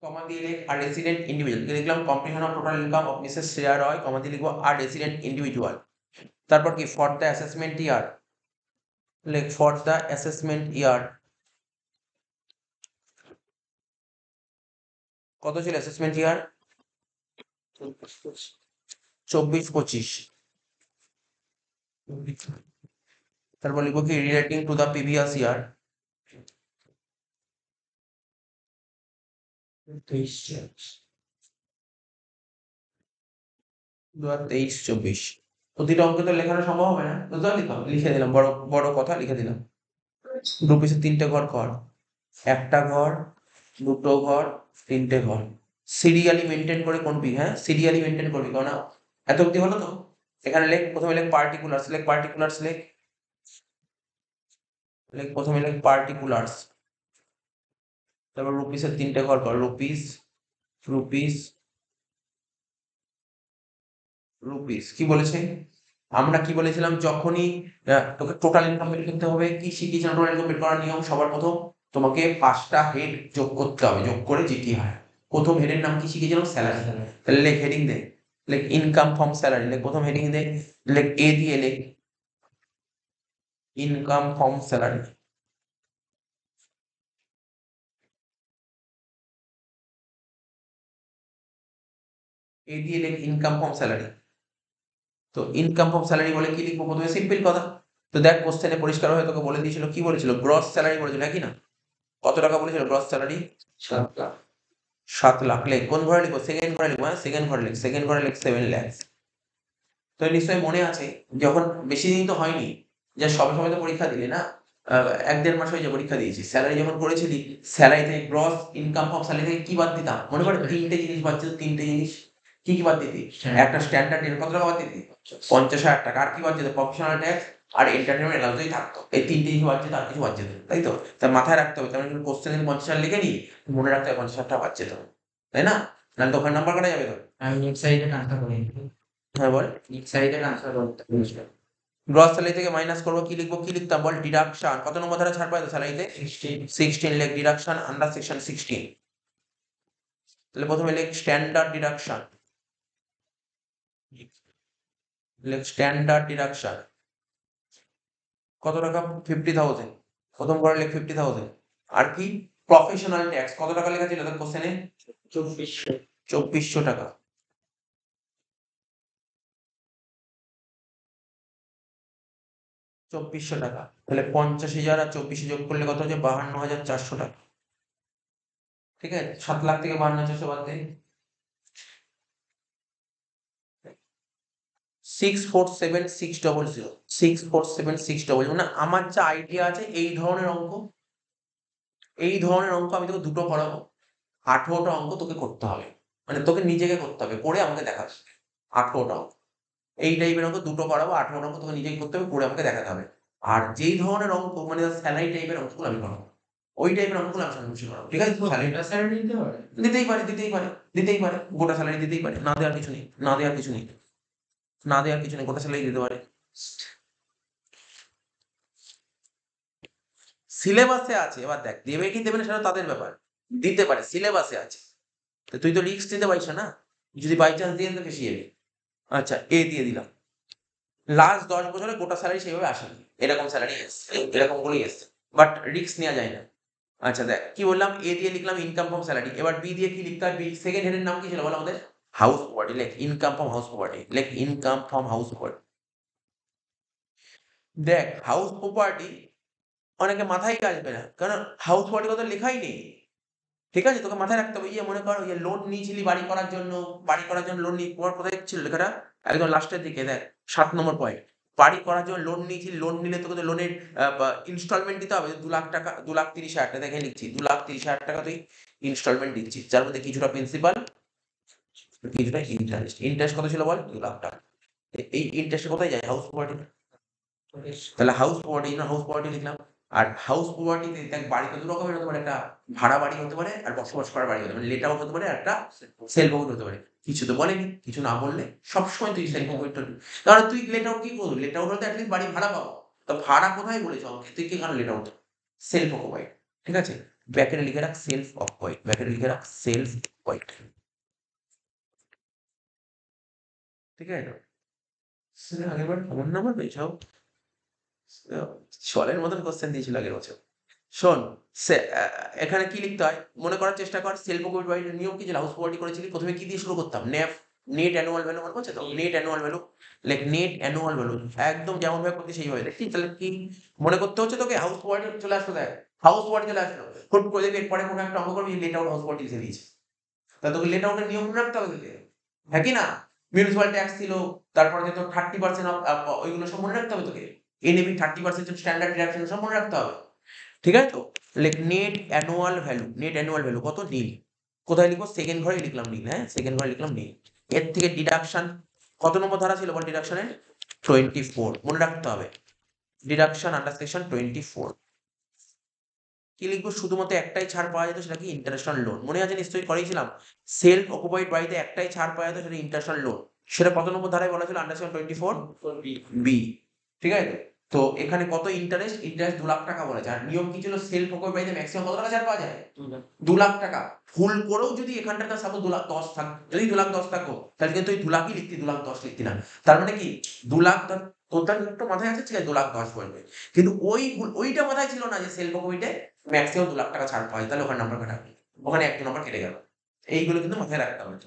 কমা দিয়ে লেখ আর রেসিডেন্ট ইন্ডিভিজুয়াল, লিখলাম computation of total income of Mrs Shreya Roy, comma দিয়ে লিখবো আর রেসিডেন্ট ইন্ডিভিজুয়াল। তারপর কি? ফর দ্য অ্যাসেসমেন্ট ইয়ার, লেখ ফর দ্য অ্যাসেসমেন্ট ইয়ার। কত ছিল অ্যাসেসমেন্ট ইয়ার? 24-25। তারপর লিখবো কি? Relating to the previous year, 2023-24। প্রতিটা অঙ্কে তো লেখানো সম্ভব হবে না, বুঝতে পারলি তো? লিখে দিলাম, বড় বড় কথা লিখে দিলাম। গ্রুপ পিছু 3টে ঘর কর, একটা ঘর, দুটো ঘর, 3টে ঘর। সিরিয়ালি মেনটেন করে করবি, হ্যাঁ সিরিয়ালি মেনটেন করবি, কারণ এত অব্দি হলো তো। এখানে লেখ, প্রথমে লেখ পার্টিকুলার্স, লেখ পার্টিকুলার্স, লেখ লেখ প্রথমে লেখ পার্টিকুলার্স, তারপর রুপিসের 3টে ঘর কর, রুপিস রুপিস রুপিস। কি বলেছে? আমরা কি বলেছিলাম, যখনই তোকে টোটাল ইনকাম বের করতে হবে, কি শিখিয়েছিলাম টোটাল ইনকাম বের করার নিয়ম? সবার প্রথম তোমাকে 5টা হেড যোগ করতে হবে, যোগ করে যেটি হয়। প্রথম হেডের নাম কি শিখিয়েছিলাম? স্যালারি। তাহলে লেখ হেডিং দে, লেখ ইনকাম ফ্রম স্যালারি, লেখ প্রথম হেডিং দে, লেখ এ দিয়ে লেখ ইনকাম ফ্রম স্যালারি। এ দিয়ে লেখ ইনকাম ফ্রম স্যালারি। তো ইনকাম ফ্রম স্যালারি বলে কি লিখবো? প্রথমে সিম্পল কথা। তো দেখ কোশ্চেনে পরিষ্কার হয়ে তোকে বলে দিয়েছিল, কি বলেছিল? গ্রস স্যালারি বলেছিল, নাকি না? কত টাকা বলেছিল গ্রস স্যালারি? 7 লাখ। 7 লাখ। লেখ কোন ঘরে লিখবো? সেকেন্ড ঘরে লিখবো, হ্যাঁ সেকেন্ড ঘরে লেখ, সেকেন্ড ঘরে লেখ 7 লাখ। তো নিশ্চয়ই মনে আছে, যখন বেশি দিন তো হয়নি, যে সবে সবে তো পরীক্ষা দিলি না, 1-1.5 মাস হয়েছে পরীক্ষা দিয়েছি, স্যালারি যখন করেছিলি, স্যালারি থেকে গ্রস ইনকাম ফ্রম স্যালারি থেকে কি বাদ দিতাম মনে পড়ে? 3টে জিনিস বাদ দিত, 3টে জিনিস। কি কি বাদ দিতি? একটা স্ট্যান্ডার্ড কত টাকা বাদ দিতি? 50,000 টাকা। আর কি বাদ যেত? প্রফেশনাল ট্যাক্স আর এন্টারটেনমেন্ট অ্যালাউন্সই থাকতো। এই 3টে জিনিস বাদ যেত, আর কিছু বাদ যেত, তাই তো? তা মাথায় রাখতে হবে, তেমন কিন্তু কোশ্চেন 50,000 লিখে নি, মনে রাখতে হবে 50,000 টাকা বাদ যেত, তাই না? নাহলে তো ওখানে নাম্বার কাটা যাবে তো। আমি নেট সাইডে ট্রান্সফার করি, হ্যাঁ বল। নেট সাইডে ট্রান্সফার করতে বুঝলাম। গ্রস স্যালারি থেকে মাইনাস করবো, কি লিখবো? কি লিখতাম বল? ডিডাকশন। কত নম্বর ধারা ছাড় পাই তো স্যালারিতে? 16 লেখ ডিডাকশন আন্ডার সেকশন 16। তাহলে প্রথমে লেখ স্ট্যান্ডার্ড ডিডাকশন, লেখ স্ট্যান্ডার্ড ডিডাকশন। কত টাকা? 50,000। প্রথম ঘরে লেখ 50,000। আর কি? প্রফেশনাল ট্যাক্স কত টাকা লেখা ছিল তোর কোশ্চেনে? 2400। 2400 টাকা। 2400 টাকা। তাহলে 50,000 আর 24 যোগ করলে কত হচ্ছে? 52,400 টাকা। ঠিক আছে, 7 লাখ থেকে 52,400 বাদ দে। 647,600, 647,600। মানে আমার যা আইডিয়া আছে, এই ধরনের অঙ্ক, এই ধরনের অঙ্ক আমি তোকে দুটো করাবো। 18টা অঙ্ক তোকে করতে হবে, মানে তোকে নিজেকে করতে হবে, করে আমাকে দেখাতে হবে। 18টা অঙ্ক, এই টাইপের অঙ্ক দুটো করাবো। 18টা অঙ্ক তোকে নিজেকে করতে হবে, করে আমাকে দেখাতে হবে। আর যেই ধরনের অঙ্ক, মানে স্যালারি টাইপের অঙ্কগুলো আমি করাবো, ওই টাইপের অঙ্কগুলো আমি সঙ্গে করাবো, ঠিক আছে? স্যালারিটা স্যালারি দিতে পারে, দিতেই পারে, দিতেই পারে, দিতেই পারে, গোটা স্যালারি দিতেই পারে, না দেওয়ার কিছু নেই, না দেওয়ার কিছু নেই, না দেওয়ার কিছু নেই, গোটা স্যালারি দিতে পারে। সিলেবাসে আছে, এবার দেখ দেবে কি দেবে না সেটা তাদের ব্যাপার, দিতে পারে, সিলেবাসে আছে। তো তুই তো রিস্ক নিতে পারিস না, যদি বাই চান্স দিয়ে তো ফেসে যাবি। আচ্ছা, এ দিয়ে দিলাম। লাস্ট 10 বছরে গোটা স্যালারি সেইভাবে আসেনি, এরকম স্যালারি এসছে, এরকম গুলোই এসছে, বাট রিস্ক নেওয়া যায় না। আচ্ছা দেখ কি বললাম, এ দিয়ে লিখলাম ইনকাম ফ্রম স্যালারি। এবার বি দিয়ে কি লিখতে হবে? সেকেন্ড হেডের নাম কি ছিল বলো আমাদের? House property. লেখ ইনকাম ফ্রম হাউস প্রপার্টি, লেখ ইনকাম ফ্রম হাউস প্রপার্টি। দেখ হাউস প্রপার্টি অনেকে মাথায় আসবে না, কারণ হাউস প্রপার্টি কথা লেখাই নেই। ঠিক আছে, তোকে মাথায় রাখতে হবে। মনে কর লোন নিয়েছিলি বাড়ি করার জন্য, বাড়ি করার জন্য লোন নিয়ে পর কোথায় ছিল লেখাটা? একদম লাস্টের দিকে দেখ, 7 নম্বর পয়েন্ট। বাড়ি করার জন্য লোন নিয়েছিলি, লোন নিলে তোকে তো লোনের ইনস্টলমেন্ট দিতে হবে 2 লাখ টাকা, 2,30,000 টাকা। দেখে লিখছি 2,30,000 টাকা তুই ইনস্টলমেন্ট দিচ্ছিস, যার মধ্যে কিছুটা প্রিন্সিপাল, কিছুটা ইন্টারেস্ট। ইন্টারেস্ট কত ছিল বল? 2 লাখ টাকা। এই ইন্টারেস্ট কোথায় যায়? House property. তাহলে হাউস প্রপার্টি না, হাউস প্রপার্টি লিখলাম। আর হাউস প্রপার্টিতে দেখ বাড়ি তো 2 রকমের হতে পারে, একটা ভাড়া বাড়ি হতে পারে, আর বসবাস করার বাড়ি হতে পারে, লেট আউট হতে পারে, আর একটা সেলফ আউট হতে পারে। কিছু তো বলেনি, কিছু না বললে সবসময় তুই সেলফ আউট করবি, কারণ তুই লেট আউট কি করবি? লেট আউট হলে অ্যাটলিস্ট বাড়ি ভাড়া পাবো। তো ভাড়া কোথায় বলেছ আমাকে? তুই কি কারণ লেট আউট? Self occupied. ঠিক আছে, ব্যাকেটে লিখে রাখ সেলফ অকুপাইড, ব্যাকেটে লিখে রাখ সেলফ অকুপাইড। ঠিক আছে, আগের বার কেমন নাম্বার পেয়েছো? ছলের মতন কোশ্চেন দিয়েছিল আগের বছর। শোন, এখানে কি লিখতে হয় মনে করার চেষ্টা কর। সেলফ অকুপাইড নিয়ম কি ছিল? হাউস প্রপার্টি করেছিলি, প্রথমে কি দিয়ে শুরু করতাম? নেট অ্যানুয়াল ভ্যালু, মনে পড়ছে তো? Net annual value, like net annual value, একদম যেমন ভাবে করতে সেইভাবে দেখছি। তাহলে কি মনে করতে হচ্ছে তোকে? হাউস প্রপার্টি চলে আসলো, দেখ হাউস প্রপার্টি চলে আসলো, হুট করে দেখবি এরপরে কোনো একটা অঙ্ক করবি লেট আউট হাউস প্রপার্টি লিখে দিয়েছে। তাহলে তোকে লেট আউটের নিয়ম মনে রাখতে হবে তোকে, হ্যাঁ কি না? মিউনিসিপাল ট্যাক্স ছিল, তারপরে যে তোর 30% ওইগুলো সব মনে রাখতে হবে তোকে। এনএবি 30% স্ট্যান্ডার্ড ডিডাকশন সব মনে রাখতে হবে। ঠিক আছে তো? Net annual value, net annual value কত? নীল। কোথায় লিখবো? সেকেন্ড ঘরে লিখলাম নীল। হ্যাঁ, সেকেন্ড ঘরে লিখলাম নীল। এর থেকে ডিডাকশন কত নম্বর ধারা ছিল বল? ডিডাকশনের 24 মনে রাখতে হবে। ডিডাকশন আন্ডার সেকশন 24 কি লিখবো? শুধুমাত্র একটাই ছাড় পাওয়া যেত, সেটা কি? International loan. মনে আছে নিশ্চয়ই, করেছিলাম। সেলফ অকুপাইড বাড়িতে একটাই ছাড় পাওয়া যেত, সেটা ইন্টারন্যাশনাল লোন। সেটা কত নম্বর ধারায় বলা ছিল? Under section 24 B. ঠিক আছে, তো এখানে কত ইন্টারেস্ট? ইন্টারেস্ট 2 লাখ টাকা বলেছে। আর নিয়ম কি ছিল? সেলফ অকুপাইড বাড়িতে ম্যাক্সিমাম কত টাকা ছাড় পাওয়া যায়? 2 লাখ টাকা। ভুল করেও যদি এখানটাতে সাপোজ 2 লাখ 10 থাক, যদি 2 লাখ 10 থাকো, তাহলে কিন্তু ওই 2 লাখই লিখতি, 2 লাখ 10 লিখতি না। তার মানে কি 2 লাখ তোর একটু মাথায় আছে, ঠিক আছে, 2 লাখ 10 বলবে। কিন্তু ওইটা মাথায় ছিল না যে সেলফ অকুপাইডে ম্যাক্সিমাম 2 লাখ টাকা ছাড় পাওয়া যায়, তাহলে ওখানে নাম্বার কাটাবে, ওখানে একটা নাম্বার কেটে গেল। এইগুলো কিন্তু মাথায় রাখতে হবে।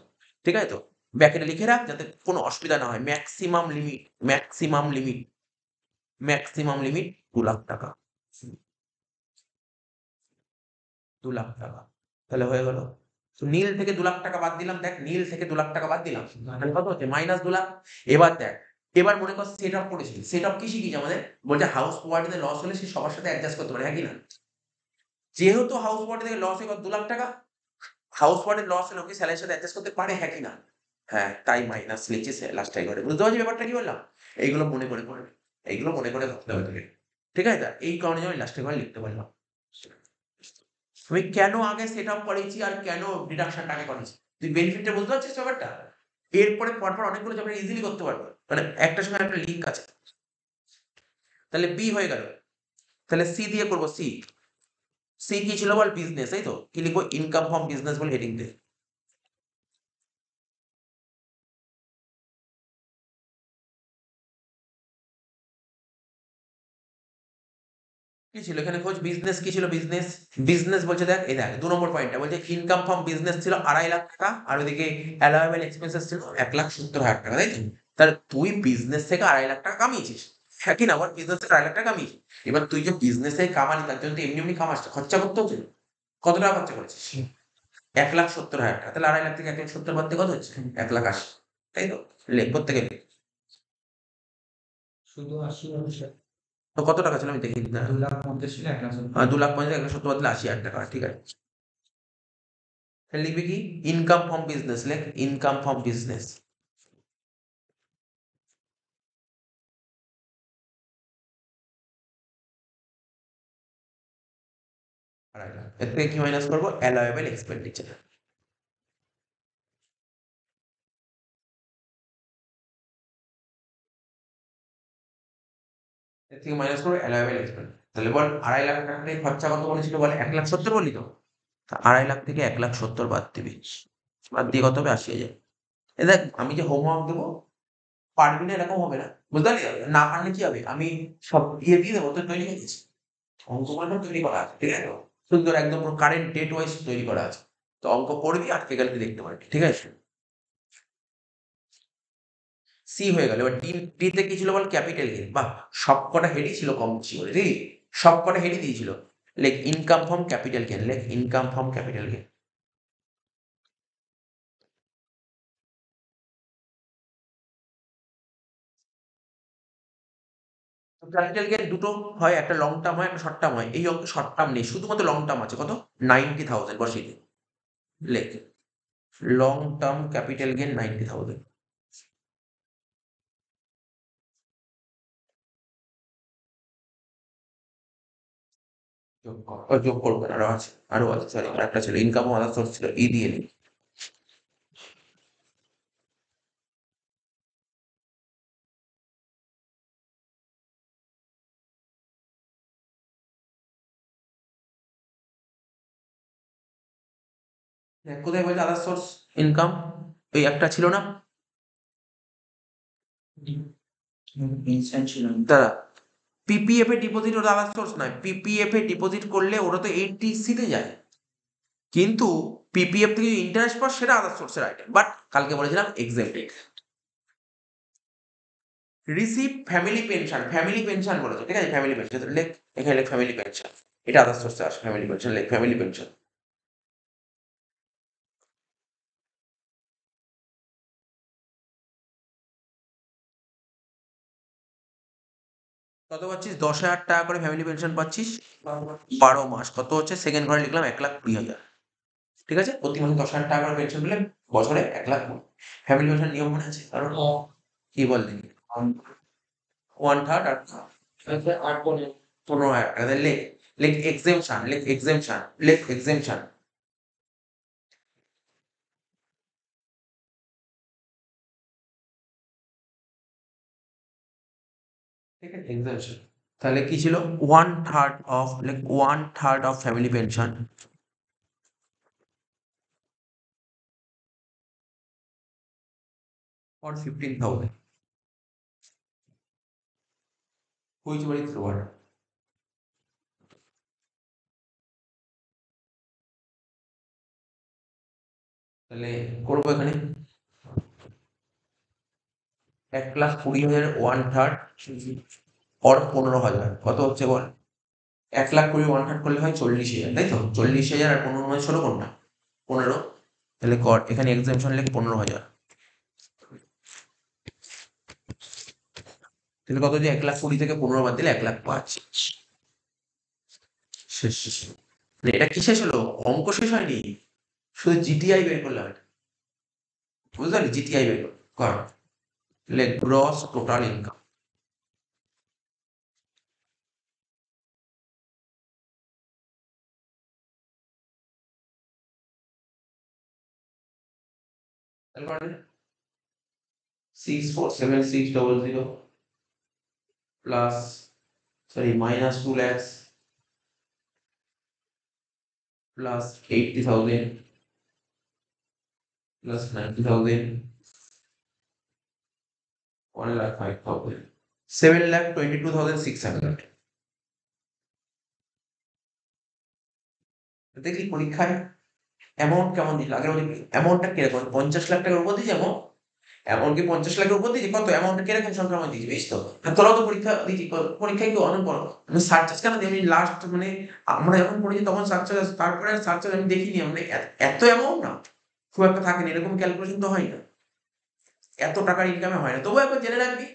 ঠিক আছে, তো ব্যাকেটে লিখে রাখ যাতে কোনো অসুবিধা না হয়। Maximum limit, maximum limit, maximum limit 2 lakh টাকা। 2 লাখ টাকা। তাহলে হয়ে গেল। তো নীল থেকে 2 লাখ টাকা বাদ দিলাম। দেখ, নীল থেকে 2 লাখ টাকা বাদ দিলাম, তাহলে কত হচ্ছে? -2 লাখ। এবার দেখ, এবার মনে কর সেট আপ করেছি। সেট আপ কি শিখিয়েছে আমাদের? বলছে হাউস প্রপার্টিতে লস হলে সে সবার সাথে অ্যাডজাস্ট করতে পারে, হ্যাঁ কি না? যেহেতু হাউস প্রপার্টি থেকে লস হয়ে 2 লাখ টাকা, হাউস প্রপার্টির লস হলে কি স্যালারির সাথে অ্যাডজাস্ট করতে পারে, হ্যাঁ কি না? হ্যাঁ, তাই মাইনাস লিখছি লাস্টে ঘরে। বুঝতে পারছি ব্যাপারটা কি বললাম? এইগুলো মনে করে পড়বে, এইগুলো মনে করে ভাবতে হবে তোকে। ঠিক আছে, এই কারণে আমি লাস্টে ঘরে লিখতে পারলাম। আমি কেন আগে সেট আপ করেছি আর কেন ডিডাকশনটা আগে করেছি, তুই বেনিফিটটা বুঝতে পারছিস ব্যাপারটা? এরপরে পরপর অনেকগুলো চ্যাপ্টার ইজিলি করতে পারবো, মানে একটার সঙ্গে একটা লিঙ্ক আছে। তাহলে বি হয়ে গেল। তাহলে সি দিয়ে করবো। সি, সি কি ছিল বল? বিজনেস, এই তো। কি লিখবো? ইনকাম ফ্রম বিজনেস বলে হেডিং দে। কি ছিল এখানে? খোঁজ বিজনেস কি ছিল? বিজনেস, বিজনেস বলছে, দেখ এই দেখ 2 নম্বর পয়েন্টটা বলছে ইনকাম ফ্রম বিজনেস ছিল 2.5 লাখ টাকা, আর ওদিকে অ্যালাওয়েবল এক্সপেন্সেস ছিল 1,70,000 টাকা, তাই তো? তাহলে তুই বিজনেস থেকে 2.5 লাখ টাকা কামিয়েছিস, হ্যাঁ কি না বল? বিজনেস থেকে 2.5 লাখ টাকা কামিয়েছিস। এবার তুই যে বিজনেস থেকে কামালি, তার জন্য তো এমনি এমনি কামাস না, খরচা করতে হচ্ছে। কত টাকা খরচা করেছিস? 1,70,000 টাকা। তাহলে 2.5 লাখ থেকে 1,70,000 বাদ দিয়ে কত হচ্ছে? 1,80,000, তাই তো? লেখ প্রত্যেকে লেখ। শুধু 80 হচ্ছে। তো কত টাকা ছিল আমি দেখি না। 2,50,000 ছিল, 1,70,000। 2,50,000 1,70,000 বাদলে 80,000 টাকা, ঠিক আছে। তাহলে লিখবি কি? ইনকাম ফ্রম বিজনেস, লেখ ইনকাম ফ্রম বিজনেস। এর থেকে কি মাইনাস করবো? Allowable expenditure. এর থেকে মাইনাস করবো অ্যালাওয়েবল এক্সপেন্ডিচার। তাহলে বল 2.5 লাখ টাকা থেকে খরচা কত বলেছিল বল? 1,70,000 বললি তো? 2.5 লাখ থেকে 1,70,000 বাদ দিবি। বাদ দিয়ে কত হবে? 80,000। এ দেখ, আমি যে হোমওয়ার্ক দেবো, পারবি না এরকম হবে না, বুঝতে পারলি? না পারলে কি হবে? আমি সব দিয়ে দেবো, তোর তৈরি হয়ে গেছে। অঙ্কগুলো তৈরি করা আছে, ঠিক আছে? সুন্দর একদম পুরো কারেন্ট ডেট ওয়াইজ তৈরি করা আছে। তো অঙ্ক করবি, আটকে গেলে তুই দেখতে পারবি, ঠিক আছে? সি হয়ে গেল। এবার ডি, ডি তে কি ছিল বল? Capital gain. বাহ, সবকটা হেডই ছিল কম বেশি করে, রে সবকটা হেডই দিয়েছিল। লেখ ইনকাম ফ্রম ক্যাপিটাল গেইন, লেখ income from capital gain. Capital gain দুটো হয়, একটা লং টার্ম হয়, একটা শর্ট টার্ম হয়। এই অঙ্কে শর্ট টার্ম নেই, শুধুমাত্র লং টার্ম আছে। কত? 90,000 বসিয়ে দে। লেখ লং টার্ম ক্যাপিটাল গেইন 90,000। যোগ কর, যোগ করবো না, আরো আছে, সরি আরেকটা ছিল ইনকাম ও আদার সোর্স ছিল, ই দিয়ে নি। দেখ কোথায় বলছে আদার সোর্স ইনকাম? এই একটা ছিল না ইনস্ট্যান্ট ছিল না। দাদা? পিপিএফ এ ডিপোজিট ওর আদার সোর্স নয়। পিপিএফ এ ডিপোজিট করলে ওরা তো 80C তে যায়, কিন্তু পিপিএফ থেকে ইন্টারেস্ট পাস সেটা আদার সোর্সের আইটেম। বাট কালকে বলেছিলাম accepted. Receive family pension, family pension বলেছে, ঠিক আছে? ফ্যামিলি পেনশন লেখ, এখানে লেখ ফ্যামিলি পেনশন। এটা আদার সোর্সে আসে, ফ্যামিলি পেনশন লেখ, ফ্যামিলি পেনশন। কত পাচ্ছিস? 10,000 টাকা করে ফ্যামিলি পেনশন পাচ্ছিস 12 মাস। কত হচ্ছে? সেকেন্ড ঘরে লিখলাম 1,20,000। ঠিক আছে, প্রতি মাসে 10,000 টাকা করে পেনশন পেলে বছরে 1,00,000 ফ্যামিলি পেনশন নিয়ম মনে আছে কারণ কি বল দেখি, 1/3 আর 15,000 টাকা তাহলে লেখ, লেখ এক্সেমশন, লেখ এক্সেমশন, লেখ এক্সেমশন। ঠিক আছে, এক্সেমশন তাহলে কি ছিল, 1/3 অফ, লেখ 1/3 of family pension for 15,000 which was lower. তাহলে করবো এখানে 1,20,000 1/3 অর 15,000 কত হচ্ছে বল, 1,20,000 1/3 করলে হয় 40,000, তাই তো 40,000 আর 15 মাস হলো কোনটা 15, তাহলে কর এখানে এক্সামশন লেখ 15,000, তাহলে কত যে 1,20,000 থেকে 15 বাদ দিলে 1,05,000 শেষ শেষ। মানে এটা কি শেষ হলো, অঙ্ক শেষ হয়নি, শুধু জিটিআই বের করলাম এটা, বুঝতে পারলি, জিটিআই বের কর, লেখ গ্রস টোটাল ইনকাম। তাহলে কর 647600 plus sorry minus 2 lakhs plus 80,000 plus 90,000 1,05,000 7,22,600। দেখলি পরীক্ষায় অ্যামাউন্ট কেমন দিল, আগের বছর অ্যামাউন্টটা কিরকম 50 লাখ টাকার উপর দিয়েছে, এমনকি 50 লাখের উপর দিয়েছে, কত অ্যামাউন্টটা কিরকম সংখ্যা আমার দিয়েছে বেশ তো। আর তোরাও তো পরীক্ষা দিয়েছি, পরীক্ষায় কি অনেক বড়, আমি সার্চাস কেন দিই, আমি লাস্ট মানে আমরা যখন পড়েছি তখন সার্চাস, তারপরে আর সার্চাস আমি দেখিনি, মানে এত অ্যামাউন্ট না, খুব একটা থাকেনি, এরকম ক্যালকুলেশন তো হয় না, এত টাকার ইনকামে হয় না, তবু একবার জেনে রাখবি,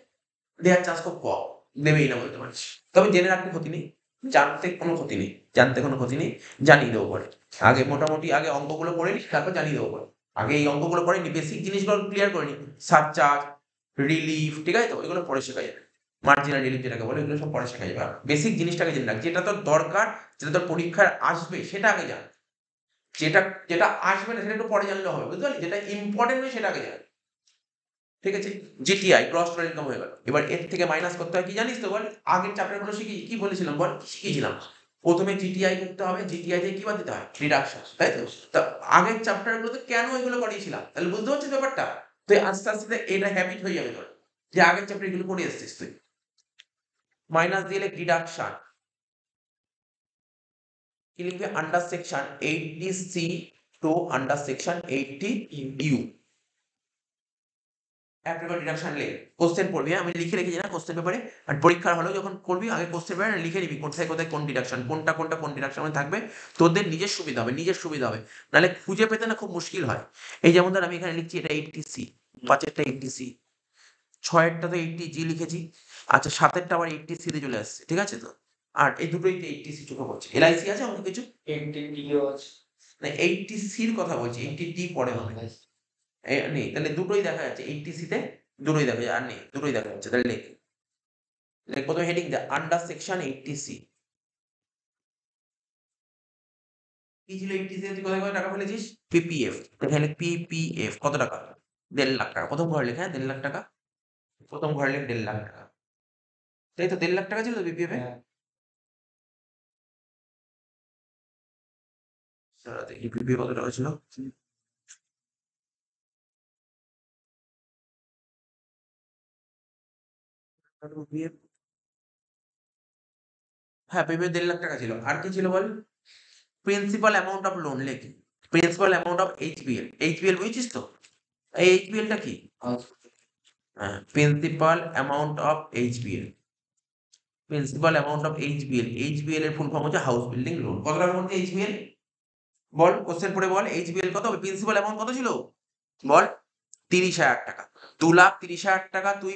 দেওয়ার চান্স খুব কম, দেবেই না বলতে পারছি, তবে জেনে রাখতে ক্ষতি নেই, জানতে কোনো ক্ষতি নেই, জানতে কোনো ক্ষতি নেই, জানিয়ে দেবো পরে, আগে মোটামুটি আগে অঙ্কগুলো পড়ে নি, তারপর জানিয়ে দেবো পরে, আগে এই অঙ্কগুলো পড়ে নি, বেসিক জিনিসগুলো ক্লিয়ার করে নি, সারচার্জ রিলিফ, ঠিক আছে তো ওইগুলো পরে শেখা যাবে, মার্জিনাল রিলিফ যেটাকে বলে এগুলো সব পরে শেখা যাবে, বেসিক জিনিসটাকে জেনে রাখ, যেটা তোর দরকার, যেটা তোর পরীক্ষায় আসবে সেটা আগে জান, যেটা যেটা আসবে না সেটা একটু পরে জানলে হবে, বুঝতে পারলি, যেটা ইম্পর্টেন্ট নয় সেটা আগে জান, ঠিক আছে, জিটিআই গ্রস টোটাল ইনকাম হয়ে গেল, এবার এর থেকে মাইনাস করতে হয় কি জানিস তো বল, আগের চ্যাপ্টার গুলো শিখি কি বলেছিলাম বল, কি শিখিয়েছিলাম, প্রথমে জিটিআই করতে হবে, জিটিআই থেকে কি বাদ দিতে হয় ডিডাকশন, তাই তো, তা আগের চ্যাপ্টার গুলোতে কেন এগুলো করিয়েছিলাম, তাহলে বুঝতে পারছিস ব্যাপারটা, তুই আস্তে আস্তে এটা হ্যাবিট হয়ে যাবে তোর, যে আগের চ্যাপ্টার এগুলো করে এসেছিস তুই, মাইনাস দিলে ডিডাকশন, কি লিখবে under section 80C to under section 80U, এক পেপার ডিডাকশন লে কোশ্চেন পড়বি, আমি লিখে রেখেছি না কোশ্চেন পেপারে, আর পরীক্ষার হলেও যখন করবি আগে কোশ্চেন পেপারে লিখে নিবি কোথায় কোথায় কোন ডিডাকশন, কোনটা কোনটা কোন ডিডাকশন থাকবে, তোদের নিজের সুবিধা হবে, নিজের সুবিধা হবে, নাহলে খুঁজে পেতে না খুব মুশকিল হয়। এই যেমন ধর আমি এখানে লিখছি এটা 80C, 5-এরটা 80C, 6-এরটা তো 80G লিখেছি, আচ্ছা 7-এরটা আবার 80C তে চলে আসছে, ঠিক আছে তো, আর এই দুটোই তো 80C চোখে পড়ছে, এলআইসি আছে আমাকে কিছু, 80 আছে না 80Cর কথা বলছি, 80D পরে হবে, নেই, তাহলে দুটোই দেখা যাচ্ছে 80C তে, দুটোই দেখা যায়, আর নেই দুটোই দেখা যাচ্ছে, তাহলে লেখ, লেখ প্রথমে হেডিং দে আন্ডার সেকশন 80C, কি ছিল 80C তুই কোথায় কোথায় টাকা ফেলেছিস, পিপিএফ, এখানে পিপিএফ কত টাকা, 1.5 লাখ টাকা, প্রথম ঘরে লেখ, হ্যাঁ 1.5 লাখ টাকা, প্রথম ঘরে লেখ 1.5 লাখ টাকা, তাই তো 1.5 লাখ টাকা ছিল তো পিপিএফ এ, সারা দেখি পিপিএফ কত টাকা ছিল, পিপিএফ, হ্যাঁ পিপিএফ 1.5 লাখ টাকা ছিল, আর কি ছিল বল, প্রিন্সিপাল অ্যামাউন্ট অফ লোন লেখ, principal amount of HBL, HBL বুঝছিস তো, এই এইচবিএলটা কি, হ্যাঁ principal amount of HBL, principal amount of HBL, HBL এর ফুল ফর্ম হচ্ছে হাউস বিল্ডিং লোন, কত টাকার মধ্যে এইচবিএল বল, কোশ্চেন পড়ে বল, এইচবিএল কত হবে, প্রিন্সিপাল অ্যামাউন্ট কত ছিল বল, 30,000 টাকা, 2,30,000 টাকা তুই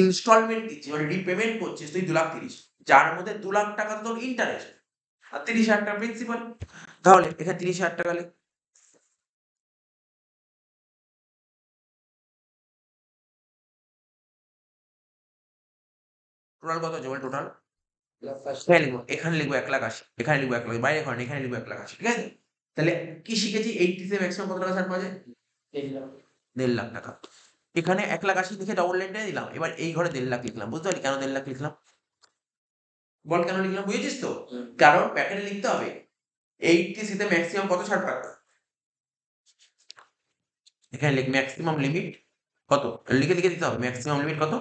ইনস্টলমেন্ট দিচ্ছিস, মানে রিপেমেন্ট করছিস তুই 2,30,000, যার মধ্যে 2,00,000 টাকা তোর ইন্টারেস্ট, আর 30,000 টাকা প্রিন্সিপাল, তাহলে এখানে 30,000 টাকা লেখ, টোটাল কত হচ্ছে বল টোটাল? এখানে লিখবো, এখানে লিখবো 1,80,000, এখানে লিখবো 1,00,000, বাইরে করেন, এখানে লিখবো 1,80,000, ঠিক আছে? তাহলে কি শিখেছি? 80 তে ম্যাক্সিমাম কত টাকা ছাড় পাওয়া যায়? 1,50,000 টাকা। এখানে 1,80,000 লিখে ডবল লাইন টেনে দিলাম। এবার এই ঘরে 1,50,000 লিখলাম। বুঝতে পারলি কেন 1,50,000 লিখলাম? বল কেন লিখলাম, বুঝেছিস তো? কারণ প্যাটার্নে লিখতে হবে 80 তে ম্যাক্সিমাম কত ছাড় পাবে। এখানে লিখ ম্যাক্সিমাম লিমিট কত, লিখে দিতে হবে ম্যাক্সিমাম লিমিট কত,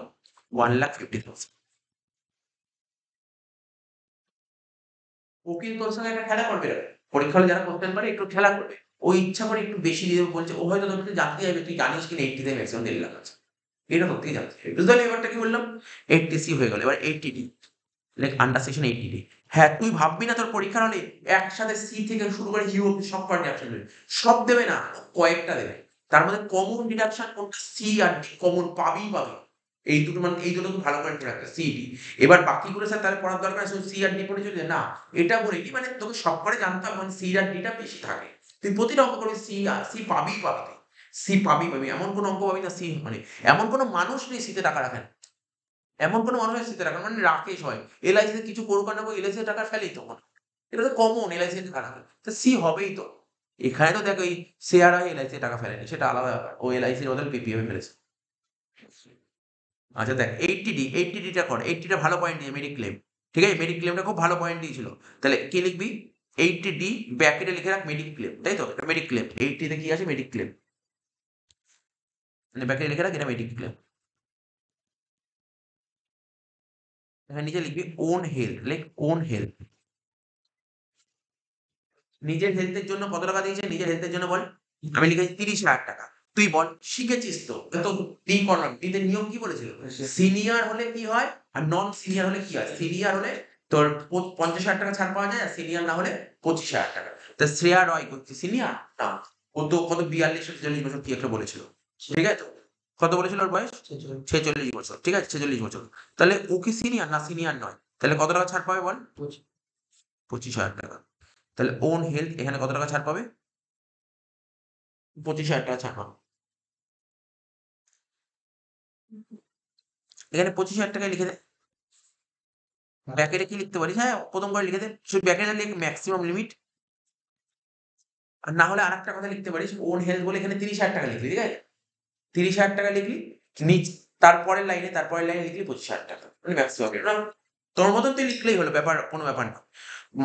1,50,000। ও কিন্তু তোর সঙ্গে একটা খেলা করবে রে। পরীক্ষা হলে যারা কোশ্চেন পারে একটু খেলা করবে। ও ইচ্ছা করে একটু বেশি দিয়ে বলছে, ও হয়তো তোর থেকে জানতে চাইবে তুই জানিস কিনা 80 তে ম্যাক্সিমাম 1,50,000 আছে। এটা তোর থেকে জানতে চাইবে। বুঝতে পারলি এবারটা কি বললাম? 80C হয়ে গেল। এবার 80D like under section 80D। হ্যাঁ, তুই ভাববি না তোর পরীক্ষার হলে একসাথে সি থেকে শুরু করে ইউ অব্দি সব কয়টা অপশন দেবে। সব দেবে না, কয়েকটা দেবে। তার মধ্যে কমন ডিডাকশন কোনটা, সি আর ডি কমন পাবিই পাবি। এই দুটো মানে এই দুটো তুই ভালো করে মনে রাখবে, সি ডি। এবার বাকিগুলো স্যার তাহলে পড়ার দরকার আছে, সি আর ডি পড়ে চলে যায় না। এটা বলিনি মানে তোকে সব করে জানতে হবে, মানে সি আর ডিটা বেশি থাকে। তুই প্রতিটা অঙ্ক করবি সি আর সি পাবিই পাবি তুই। সি পাবি। এমন কোনো অঙ্ক পাবি না সি মানে এমন কোনো মানুষ নেই সিতে টাকা রাখেন। এমন কোনো মানুষ আছে সিতে টাকা মানে রাকেশ হয়। এলআইসিতে কিছু করুক আর না করুক, এলআইসিতে টাকা ফেলেই তো মনে। এটা তো কমন, এলআইসিতে টাকা রাখে। তো সি হবেই তো। এখানে তো দেখো এই শেয়ার হয় এলআইসিতে টাকা ফেলেনি, সেটা আলাদা ব্যাপার। ও এলআইসির বদলে পিপিএফ ফেলেছে। আচ্ছা দেখ 80টা কর, 80টা ভালো পয়েন্ট দিয়ে মেডিক্লেম। ঠিক আছে, মেডিক্লেমটা খুব ভালো পয়েন্ট দিয়েছিল। তাহলে কি লিখবি? 80D ব্র্যাকেটে লিখে রাখ মেডিক্লেম, তাই তো? এটা মেডিক্লেম। 80 তে কি আছে? মেডিক্লেম। মানে ব্র্যাকেটে লিখে রাখ এটা মেডিক্লেম। এখানে নিচে লিখবি own health, like own health. নিজের হেলথের জন্য কত টাকা দিয়েছে? নিজের হেলথের জন্য বল। আমি লিখেছি 30,000 টাকা। তুই বল শিখেছিস তো? তো ডি করলাম। ডিতে নিয়ম কি বলেছিল? সিনিয়র হলে কি হয় আর নন সিনিয়র হলে কি হয়? সিনিয়র হলে তোর 50,000 টাকা ছাড় পাওয়া যায়, আর সিনিয়র না হলে 25,000 টাকা। তা শ্রেয়া রয় করছি সিনিয়র না, ও তো কত 42-43 বছর কি একটা বলেছিল, ঠিক আছে তো? কত বলেছিল ওর বয়স? 46 বছর, ঠিক আছে 46 বছর। তাহলে ও কি সিনিয়র না সিনিয়র নয়? তাহলে কত টাকা ছাড় পাবে বল? 25,000 টাকা। তাহলে ওন হেলথ এখানে কত টাকা ছাড় পাবে? 25,000 টাকা ছাড় পাবে। এখানে 25,000 টাকায় লিখে দে। ব্র্যাকেটে কি লিখতে পারিস? হ্যাঁ, প্রথম করে লিখে দে। শুধু ব্র্যাকেটে লিখ ম্যাক্সিমাম লিমিট। আর না হলে আরেকটা কথা লিখতে পারিস, ওন হেলথ বলে এখানে 30,000 টাকা লিখলি, ঠিক আছে? 30,000 টাকা লিখলি, তারপরের লাইনে লিখলি 25,000 টাকা। মানে ম্যাক্সিমাম লিমিট। তোর মতন তুই লিখলেই হলো, কোনো ব্যাপার না।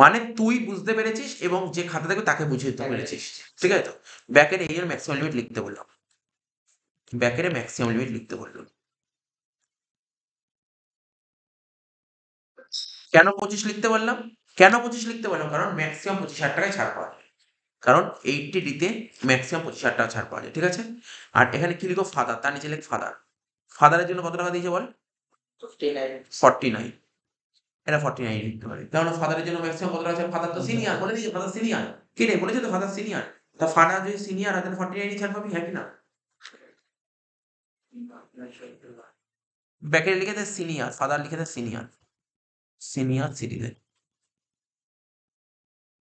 মানে তুই বুঝতে পেরেছিস এবং যে খাতা দেখবে তাকে বুঝিয়ে দিতে পেরেছিস। ঠিক আছে তো? ব্র্যাকেটে এই ম্যাক্সিমাম লিমিট লিখতে বললাম। ব্র্যাকেটে ম্যাক্সিমাম লিমিট লিখতে বললাম। কেন 25 লিখতে বললাম? কেন 25 লিখতে বললাম? কারণ ম্যাক্সিমাম 25,000 টাকায় ছাড় পাওয়া যায়। কারণ 80D তে ম্যাক্সিমাম 25,000 টাকা ছাড় পাওয়া যায়, ঠিক আছে? আর এখানে কি লিখো? ফাদার, তার নিচে লিখ ফাদার। ফাদারের জন্য কত টাকা দিয়েছে বল? 49। এটা 49 লিখতে পারি। কারণ ফাদারের জন্য ম্যাক্সিমাম কত টাকা আছে? ফাদার তো সিনিয়র, বলে দিয়েছে ফাদার সিনিয়র। কে রে বলেছে তো ফাদার সিনিয়র। তা ফাদার যদি সিনিয়র হয় তাহলে 49 ছাড় পাবি, হ্যাঁ কি না? ব্র্যাকেটে লিখে দে সিনিয়র, ফাদার লিখে দে সিনিয়র। Senior citizen.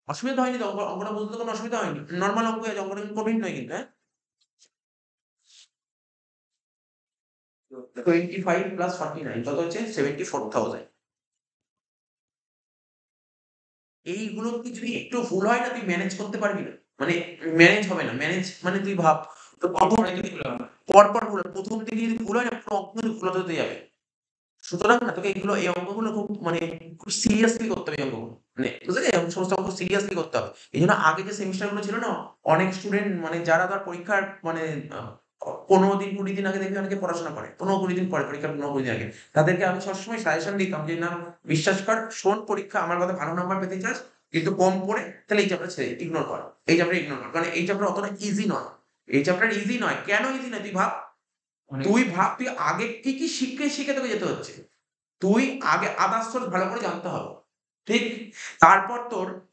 অসুবিধা হয়নি তো? অঙ্কটা বুঝতে কোনো অসুবিধা হয়নি। নরমাল অঙ্কই আছে, অঙ্কটা কিন্তু কঠিন নয় কিন্তু, হ্যাঁ? 25 প্লাস 49 কত হচ্ছে? 74,000। এইগুলো কিছু একটু ভুল হয় না, তুই ম্যানেজ করতে পারবি না। মানে ম্যানেজ হবে না। ম্যানেজ মানে তুই ভাব, তো পরপর ভুল হয়। প্রথম দিকে যদি ভুল হয় না, পুরো অঙ্ক কিন্তু ভুল হতে যাবে। সুতরাং না তোকে এই অঙ্কগুলো খুব মানে খুব সিরিয়াসলি করতে হবে এই অঙ্কগুলো। মানে বুঝলি? এই সমস্ত অঙ্ক সিরিয়াসলি করতে হবে। এইজন্য আগে যে সেমিস্টার গুলো ছিল না, অনেক স্টুডেন্ট মানে যারা ধর পরীক্ষার মানে 15 দিন 20 দিন আগে দেখবি অনেকে পড়াশোনা করে। 15-20 দিন পরে, পরীক্ষার 15-20 দিন আগে। তাদেরকে আমি সবসময় সাজেশন দিতাম যে, "না, বিশ্বাস কর, শোন পরীক্ষা আমার কথা ভালো নাম্বার পেতে চাস, কিন্তু কম পড়ে তাহলে এই চ্যাপ্টার ছেড়ে ইগনোর কর। এই চ্যাপ্টার ইগনোর কর। কারণ এই চ্যাপ্টার অতটা ইজি নয়। এই চ্যাপ্টার ইজি নয়। কেন ইজি নয়? তুই ভাব তুই আগে কি শিখে তোকে যেতে হচ্ছে। তুই আগে আদার্স সোর্স ভালো করে জানতে হবে। ঠিক? তারপর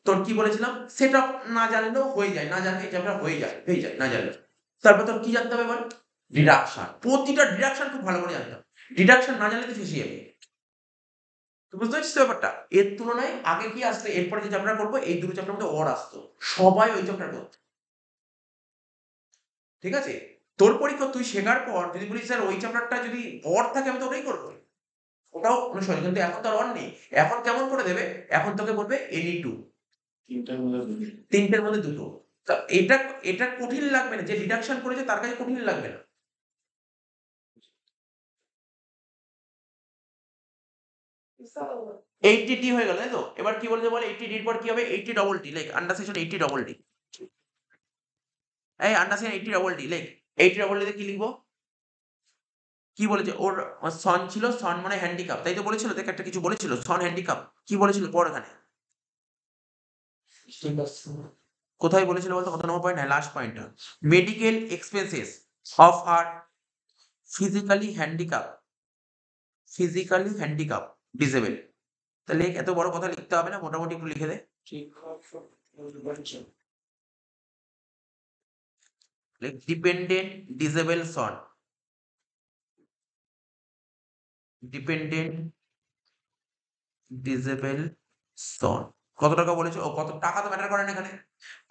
তোর কি বলেছিলাম? সেটআপ না জানলেও হয়ে যায়। না জানলে এই চ্যাপ্টার হয়ে যায় না জানলে। তারপর তোর কি জানতে হবে বল? ডিডাকশন। প্রতিটা ডিডাকশন খুব ভালো করে জানতে হবে। ডিডাকশন না জানলে তুই ফেঁসে যাবি। তুই বুঝতে পারছিস তো ব্যাপারটা? এর তুলনায় আগে কি আসতো? এরপরে যে চ্যাপ্টার করবো এই দুটো চ্যাপ্টারের মধ্যে অর আসতো। সবাই ওই চ্যাপ্টার করতো। ঠিক আছে? তোর পরীক্ষা তুই শেখার পর যদি বলিস স্যার ওই চ্যাপ্টারটা যদি অর থাকে আমি তো ওটাই করবো। ওটাও কোনো সহজ, কিন্তু এখন তো আর 1 নেই। এখন কেমন করে দেবে? এখন তোকে বলবে any 2, তিনটের মধ্যে দুটো। তা এটা কঠিন লাগবে না, যে ডিডাকশন করেছে তার কাছে কঠিন লাগবে না। 80t হয়ে গেল, তাই তো? এবার কি বলেছে বল, 80t এর পর কি হবে? 80 double T, like under section 80 double T. এই under section 80 double T, like 80 double T তে কি লিখবো? কি বলেছে? ওর সন ছিল, সন মানে হ্যান্ডিক্যাপ, তাই তো বলেছিল? দেখ একটা কিছু বলেছিল, সন হ্যান্ডিক্যাপ। কি বলেছিল পড় এখানে। ঠিক আছে। কোথায় বলেছিল বলতো? কত নম্বর পয়েন্ট? হ্যাঁ, লাস্ট পয়েন্টটা। Medical expenses of her physically handicap disable. তাহলে এত বড় কথা লিখতে হবে না, মোটামুটি একটু লিখে দে। ঠিক আছে। বলছি। ডিপেন্ডেন্ট ডিসেবল সন, ডিপেন্ডেন্ট ডিসেবল সন। কত টাকা বলেছে? ও কত টাকা তো ম্যাটার করে না এখানে,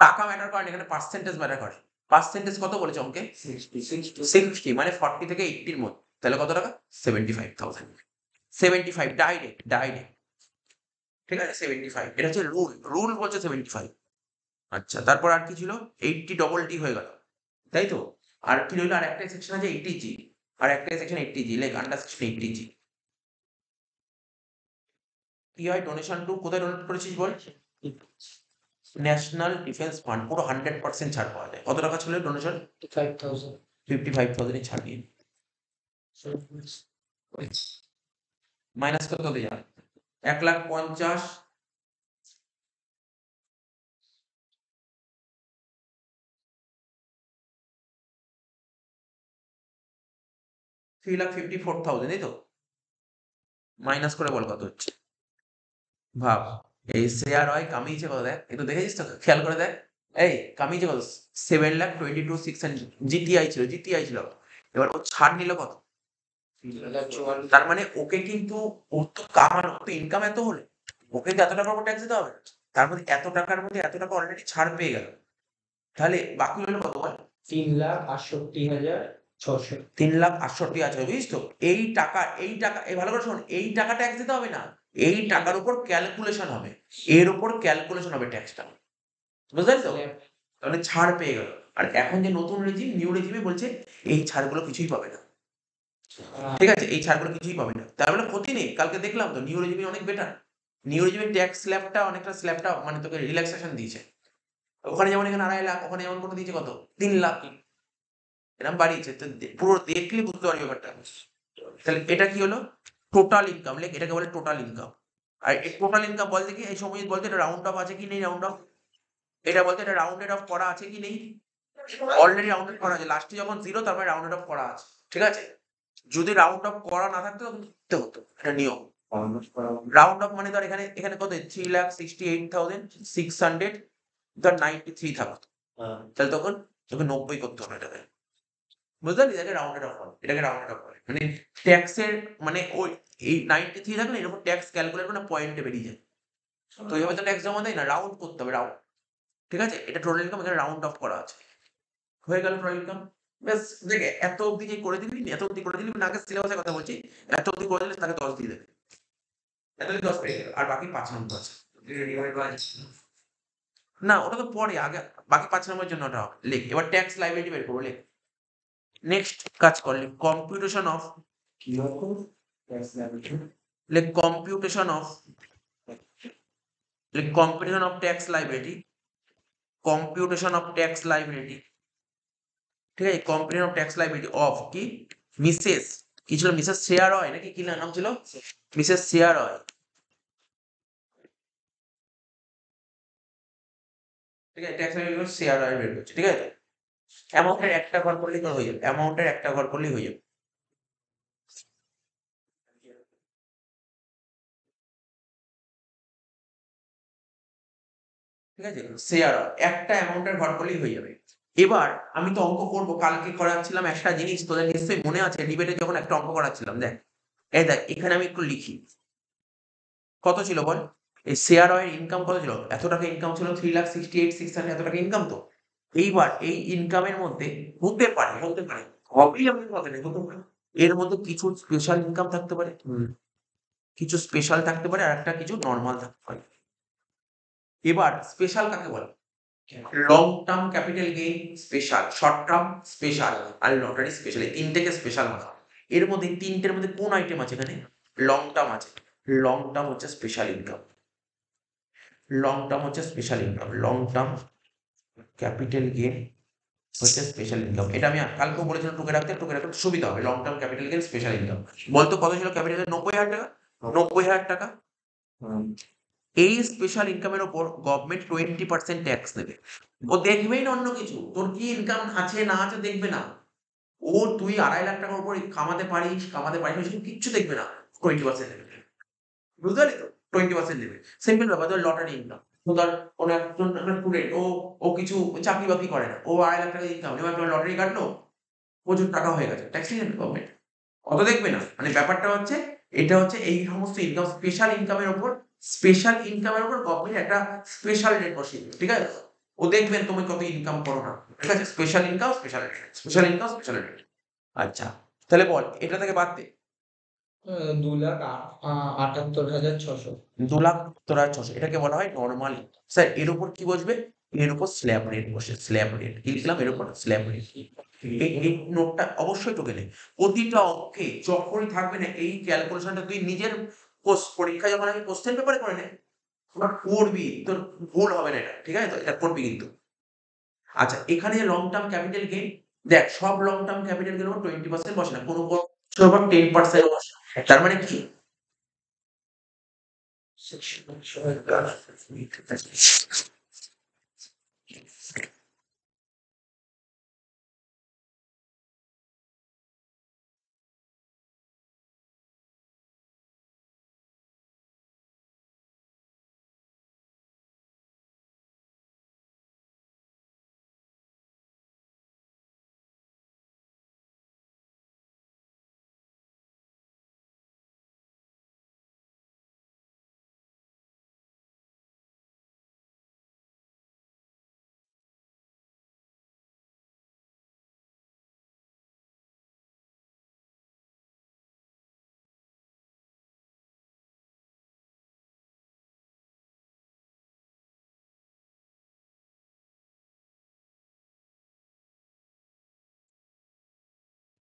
টাকা ম্যাটার করে না এখানে, পার্সেন্টেজ ম্যাটার করে। পার্সেন্টেজ কত বলেছে অঙ্কে? 60, মানে 40 থেকে 80 এর মধ্যে। তাহলে কত টাকা? 75,000। 75 ডাইরেক্ট। ঠিক আছে, 75। এটা হচ্ছে রুল বলছে 75। আচ্ছা, তারপর আর কি ছিল? 80 ডবল টি হয়ে গেল, তাই তো? আর কি রইলো? আর একটা সেকশন আছে 80G, আর একটা section 80G, like under section 80G। কি হয়? ডোনেশন টু কোথায় ডোনেট করেছিস বল? ন্যাশনাল ডিফেন্স ফান্ড, পুরো 100% ছাড় পাওয়া যায়। কত টাকা ছিল ডোনেশন? 55,000। 55,000 এর ছাড় নিয়ে মাইনাস কত হতে যায়? 1,50,000, 3,54,000, তাই তো? মাইনাস করে বল কত হচ্ছে। ভাব, এই শেয়ার হয় কামিয়েছে কত দেখ, একটু দেখেছিস তো? খেয়াল করে দেখ। এই কামিয়েছে কত? 7,22,600। জিটিআই ছিল। এবার ও ছাড় নিল কত? তার মানে ওকে কিন্তু, ওর তো কামানো, ওর তো ইনকাম এত হলে ওকে তো এত টাকার উপর ট্যাক্স দিতে হবে না। তার মধ্যে এত টাকার মধ্যে এত টাকা অলরেডি ছাড় পেয়ে গেল। তাহলে বাকি হলো কত বল? 3,68,600। 3,68,000 আছে, বুঝিস তো? এই ভালো করে শোন, এই টাকা ট্যাক্স দিতে হবে না, এই টাকার উপর ক্যালকুলেশন হবে, এর উপর ক্যালকুলেশন হবে ট্যাক্সটা, বুঝতে পারছো? তাহলে ছাড় পেয়ে গেল। আর এখন যে নতুন রেজিম, নিউ রেজিমে বলছে এই ছাড়গুলো কিছুই পাবে না। ঠিক আছে, এই ছাড়গুলো কিছুই পাবে না, তার মানে ক্ষতি নেই। কালকে দেখলাম তো নিউ রেজিমে অনেক বেটার। নিউ রেজিমের ট্যাক্স স্ল্যাবটা অনেকটা, স্ল্যাবটা মানে তোকে রিল্যাক্সেশন দিয়েছে। ওখানে যেমন এখানে 2.5 লাখ, ওখানে যেমন করে দিয়েছে কত? 3 লাখ। এরকম বাড়িয়েছে তো, পুরো দেখলে বুঝতে পারবি ব্যাপারটা। তাহলে এটা কি হলো? টোটাল ইনকাম, লাইক এটাকে বলে টোটাল ইনকাম। আর এই টোটাল ইনকাম বলতে কি, এই সময় বলতে এটা রাউন্ড অফ আছে কি নেই, রাউন্ড অফ। এটা বলতে এটা রাউন্ডেড অফ করা আছে কি নেই। অলরেডি রাউন্ডেড করা আছে, লাস্টে যখন 0 তার মানে রাউন্ডেড অফ করা আছে। ঠিক আছে, যদি রাউন্ড অফ করা না থাকতো তখন করতে হতো, এটা নিয়ম। রাউন্ড অফ মানে ধর এখানে এখানে কত? 3,68,600, ধর 93 থাকতো, তাহলে তখন তোকে 90 করতে হবে এটাকে, বুঝতে পারলি? এটাকে রাউন্ডেড অফ করে, এটাকে রাউন্ডেড অফ করে, মানে ট্যাক্সের মানে ওই এই 93 থাকলে এরকম ট্যাক্স ক্যালকুলেট করে পয়েন্টে বেরিয়ে যায়। তো এইভাবে তো ট্যাক্স জমা দেয় না, রাউন্ড করতে হবে, রাউন্ড। ঠিক আছে, এটা টোটাল ইনকাম, এখানে রাউন্ড অফ করা আছে। হয়ে গেল টোটাল ইনকাম। ব্যাস, দেখ এত অবধি যে করে দিবি, এত অবধি করে দিবি না, আগে সিলেবাসের কথা বলছি। এত অবধি করে দিলে তাকে 10 দিয়ে দেবে, এত অবধি 10 পেয়ে গেল, আর বাকি 5 নম্বর আছে। না, ওটা তো পরে, আগে বাকি 5 নম্বরের জন্য ওটা হবে। লেখ এবার ট্যাক্স লাইবিলিটি বের করবো, লেখ। নেক্সট কাজ করলে কম্পিউটেশন অফ, লেখ কম্পিউটেশন অফ, লেখ computation of tax liability, computation of tax liability. ঠিক আছে, computation of tax liability of কি? মিসেস কি ছিল? মিসেস শেয়ার হয় নাকি কি নাম ছিল? মিসেস শেয়ার হয়। ঠিক আছে, ট্যাক্স লাইবিলিটি শেয়ার হয় বের করছে। ঠিক আছে, অ্যামাউন্টের একটা ঘর করলেই তো হয়ে যাবে, অ্যামাউন্টের একটা ঘর করলেই হয়ে যাবে। ঠিক আছে, শেয়ার একটা অ্যামাউন্টের ঘর করলেই হয়ে যাবে। এবার আমি তো অঙ্ক করবো, কালকে করাচ্ছিলাম একটা জিনিস, তোদের নিশ্চয়ই মনে আছে, ডিবেটে যখন একটা অঙ্ক করাচ্ছিলাম, দেখ এই দেখ এখানে আমি একটু লিখি। কত ছিল বল? এই শেয়ার অয়ের ইনকাম কত ছিল? এত টাকা ইনকাম ছিল, 3,68,600, এত টাকা ইনকাম তো। এইবার এই ইনকামের মধ্যে হতে পারে, হবেই, আমি কথা নেই, হতে পারে এর মধ্যে কিছু স্পেশাল ইনকাম থাকতে পারে। কিছু স্পেশাল থাকতে পারে আর একটা কিছু নর্মাল থাকতে পারে। এবার স্পেশাল কাকে বলে? Long term capital gain special, short term special আর লটারি স্পেশাল, এই তিনটেকে স্পেশাল বলা হয়। এর মধ্যে তিনটের মধ্যে কোন আইটেম আছে এখানে? লং টার্ম আছে। লং টার্ম হচ্ছে স্পেশাল ইনকাম। লং টার্ম হচ্ছে special income. Long term capital gain হচ্ছে স্পেশাল ইনকাম। এটা আমি কালকেও বলেছিলাম, টুকে রাখতে সুবিধা হবে। Long term capital gain special income. বলতো কত ছিল ক্যাপিটাল? 90,000 টাকা। 90,000 টাকা। এই স্পেশাল ইনকামের ওপর গভর্নমেন্ট 20% ট্যাক্স নেবে। ও দেখবেই না অন্য কিছু, তোর কি ইনকাম আছে না আছে দেখবে না। ও তুই 2.5 লাখ টাকার উপর কামাতে পারিস না, সেটা কিচ্ছু দেখবে না। 20% নেবে। বুঝতে পারলি তো? 20% নেবে। সিম্পল ব্যাপার। ধর লটারি ইনকাম, ধর কোনো একজন স্টুডেন্ট, ও কিছু চাকরি বাকরি করে না, ও 2.5 লাখ টাকা ইনকাম, এবার লটারি কাটলো, প্রচুর টাকা হয়ে গেছে, ট্যাক্স নিয়ে নেবে গভর্নমেন্ট। অত দেখবে না। মানে ব্যাপারটা হচ্ছে, এটা হচ্ছে এই সমস্ত ইনকাম, স্পেশাল ইনকামের উপর গভর্নমেন্ট একটা স্পেশাল রেট বসিয়ে দেবে, ঠিক আছে? ও দেখবেন তুমি কত ইনকাম করো না, ঠিক আছে? Special income special rate, special income special rate. আচ্ছা, তাহলে বল এটা থেকে বাদ দে। 2,78,600। 2,78,600 এটাকে বলা হয় নর্মাল। স্যার এর উপর কি বসবে? এর উপর স্ল্যাব রেট বসে। স্ল্যাব রেট কি লিখলাম? এর উপর স্ল্যাব রেট। এই নোটটা অবশ্যই তোকে নে। প্রতিটা অঙ্কে যখনই থাকবে না, এই ক্যালকুলেশনটা তুই নিজের পরীক্ষায় যখন আমি কোশ্চেন পেপারে করে নে, তোর করবি, তোর ভুল হবে না এটা, ঠিক আছে? তো এটা করবি কিন্তু। আচ্ছা, এখানে লং টার্ম ক্যাপিটাল গেইন, দেখ সব লং টার্ম ক্যাপিটাল গেইন 20% বসে না, কোনো বছর আবার 10% বসে। তার মানে কি?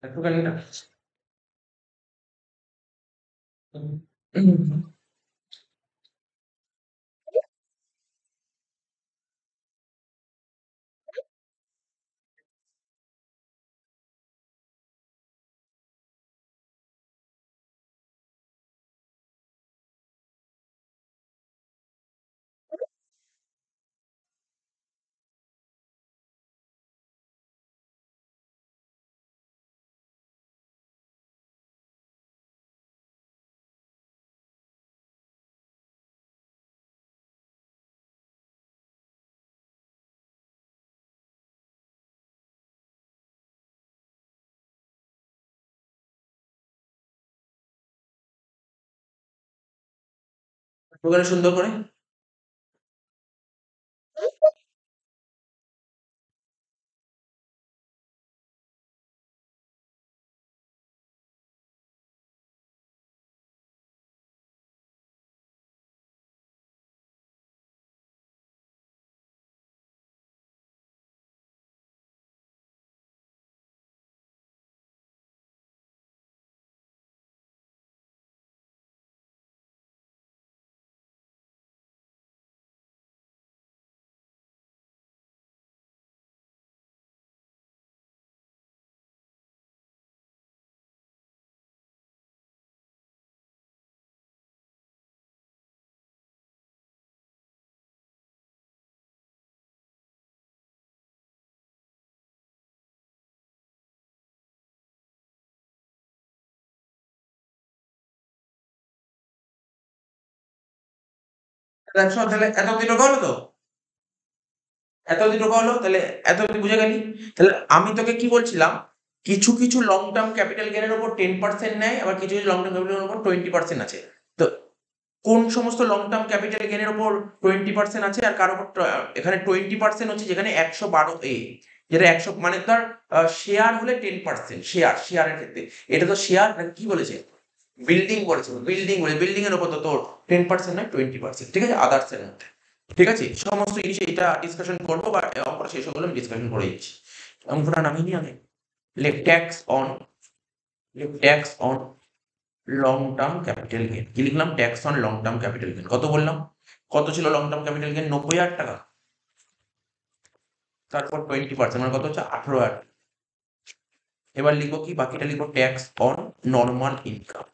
একটুখানি এটা একটুখানি সুন্দর করে। দেখছো তাহলে এত অব্দি ঢোকা হলো তো? এত অব্দি ঢোকা হলো তাহলে? এত অব্দি বুঝে গেলি? তাহলে আমি তোকে কি বলছিলাম, কিছু কিছু লং টার্ম ক্যাপিটাল গেইনের উপর 10% নেয়, আবার কিছু কিছু লং টার্ম ক্যাপিটাল উপর 20% আছে। তো কোন সমস্ত লং টার্ম ক্যাপিটাল গেইনের উপর 20% আছে আর কার উপর এখানে 20% হচ্ছে যেখানে 112A, যেটা 100 মানে ধর শেয়ার হলে 10%, শেয়ারের ক্ষেত্রে। এটা তো শেয়ার কি বলেছে? বিল্ডিং করেছে, বিল্ডিং এর উপর তো তোর 10% নয় 20%, ঠিক আছে, আদার্স এর মধ্যে। ঠিক আছে, সমস্ত জিনিস এটা ডিসকাশন করবো বা অঙ্কটা শেষ হলে আমি ডিসকাশন করে দিচ্ছি। অঙ্কটা নামিয়ে নিই আমি। Tax on long term capital gain. কি লিখলাম? Tax on long term capital gain. কত বললাম? কত ছিল লং টার্ম ক্যাপিটাল গেইন? 90,000 টাকা। তারপর 20% মানে কত হচ্ছে? 18,000। এবার লিখবো কি? বাকিটা লিখবো tax on normal income.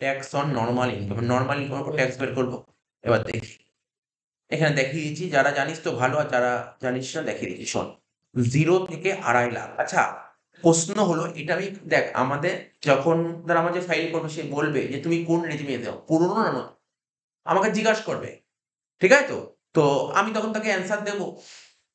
Tax on normal income, normal ইনকামের উপর ট্যাক্স বের করবো। এবার দেখি, এখানে দেখিয়ে দিচ্ছি, যারা জানিস তো ভালো, আর যারা জানিস না দেখিয়ে দিচ্ছি, শোন। 0 থেকে 2.5 লাখ। আচ্ছা, প্রশ্ন হলো এটা, আমি দেখ আমাদের যখন ধর আমার যে ফাইল করবে সে বলবে যে তুমি কোন রেজিমে দাও, পুরনো না নতুন, আমাকে জিজ্ঞাসা করবে, ঠিক আছে? তো তো আমি তখন তাকে অ্যান্সার দেবো,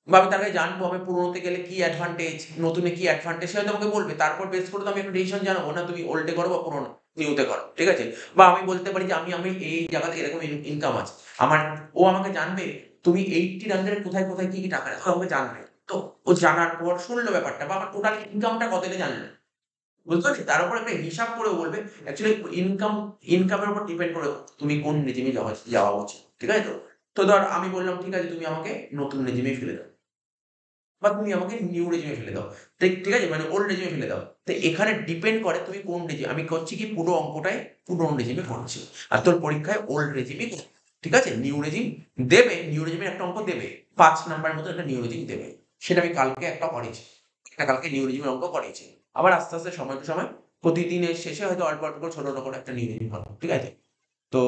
বা আমি তাকে জানবো আমি পুরোনোতে গেলে কি অ্যাডভান্টেজ, নতুনে কি অ্যাডভান্টেজ, সে হয়তো আমাকে বলবে। তারপর বেস করে তো আমি একটা ডিসিশন জানাবো না, তুমি ওল্ডে করো বা পুরোনো নিউতে করো, ঠিক আছে? বা আমি বলতে পারি যে আমি আমি এই জায়গাতে এরকম ইনকাম আছে আমার, ও আমাকে জানবে তুমি 80 কোথায় কোথায় কি কি টাকা রাখো, আমাকে জানবে। তো ও জানার পর শুনলো ব্যাপারটা, বা আমার টোটাল ইনকামটা কত এটা জানলো, বুঝতে পারছি? তার উপর একটা হিসাব করে বলবে অ্যাকচুয়ালি ইনকামের উপর ডিপেন্ড করে তুমি কোন রেজিমে যাওয়া যাওয়া উচিত, ঠিক আছে? তো তো ধর আমি বললাম ঠিক আছে তুমি আমাকে নতুন রেজিমে ফেলে দাও, বা তুমি আমাকে নিউ রেজিমে ফেলে দাও। ঠিক ঠিক আছে? মানে ওল্ড রেজিমে ফেলে দাও। তো এখানে ডিপেন্ড করে তুমি কোন রেজিমে, আমি করছি কি পুরো অঙ্কটাই পুরনো রেজিমে করছি। আর তোর পরীক্ষায় ওল্ড রেজিমই করবে। ঠিক আছে? নিউ রেজিম দেবে, নিউ রেজিমের একটা অঙ্ক দেবে। ৫ নাম্বারের মতো একটা নিউ রেজিম দেবে। সেটা আমি কালকে একটা করেছি। একটা কালকে নিউ রেজিমের অঙ্ক করিয়েছি। আবার আস্তে, আস্তে সময় টু সময় প্রতিদিনের শেষে হয়তো অল্প, অল্প করে ছোট, ছোট করে একটা নিউ রেজিম করাবো। ঠিক আছে? তো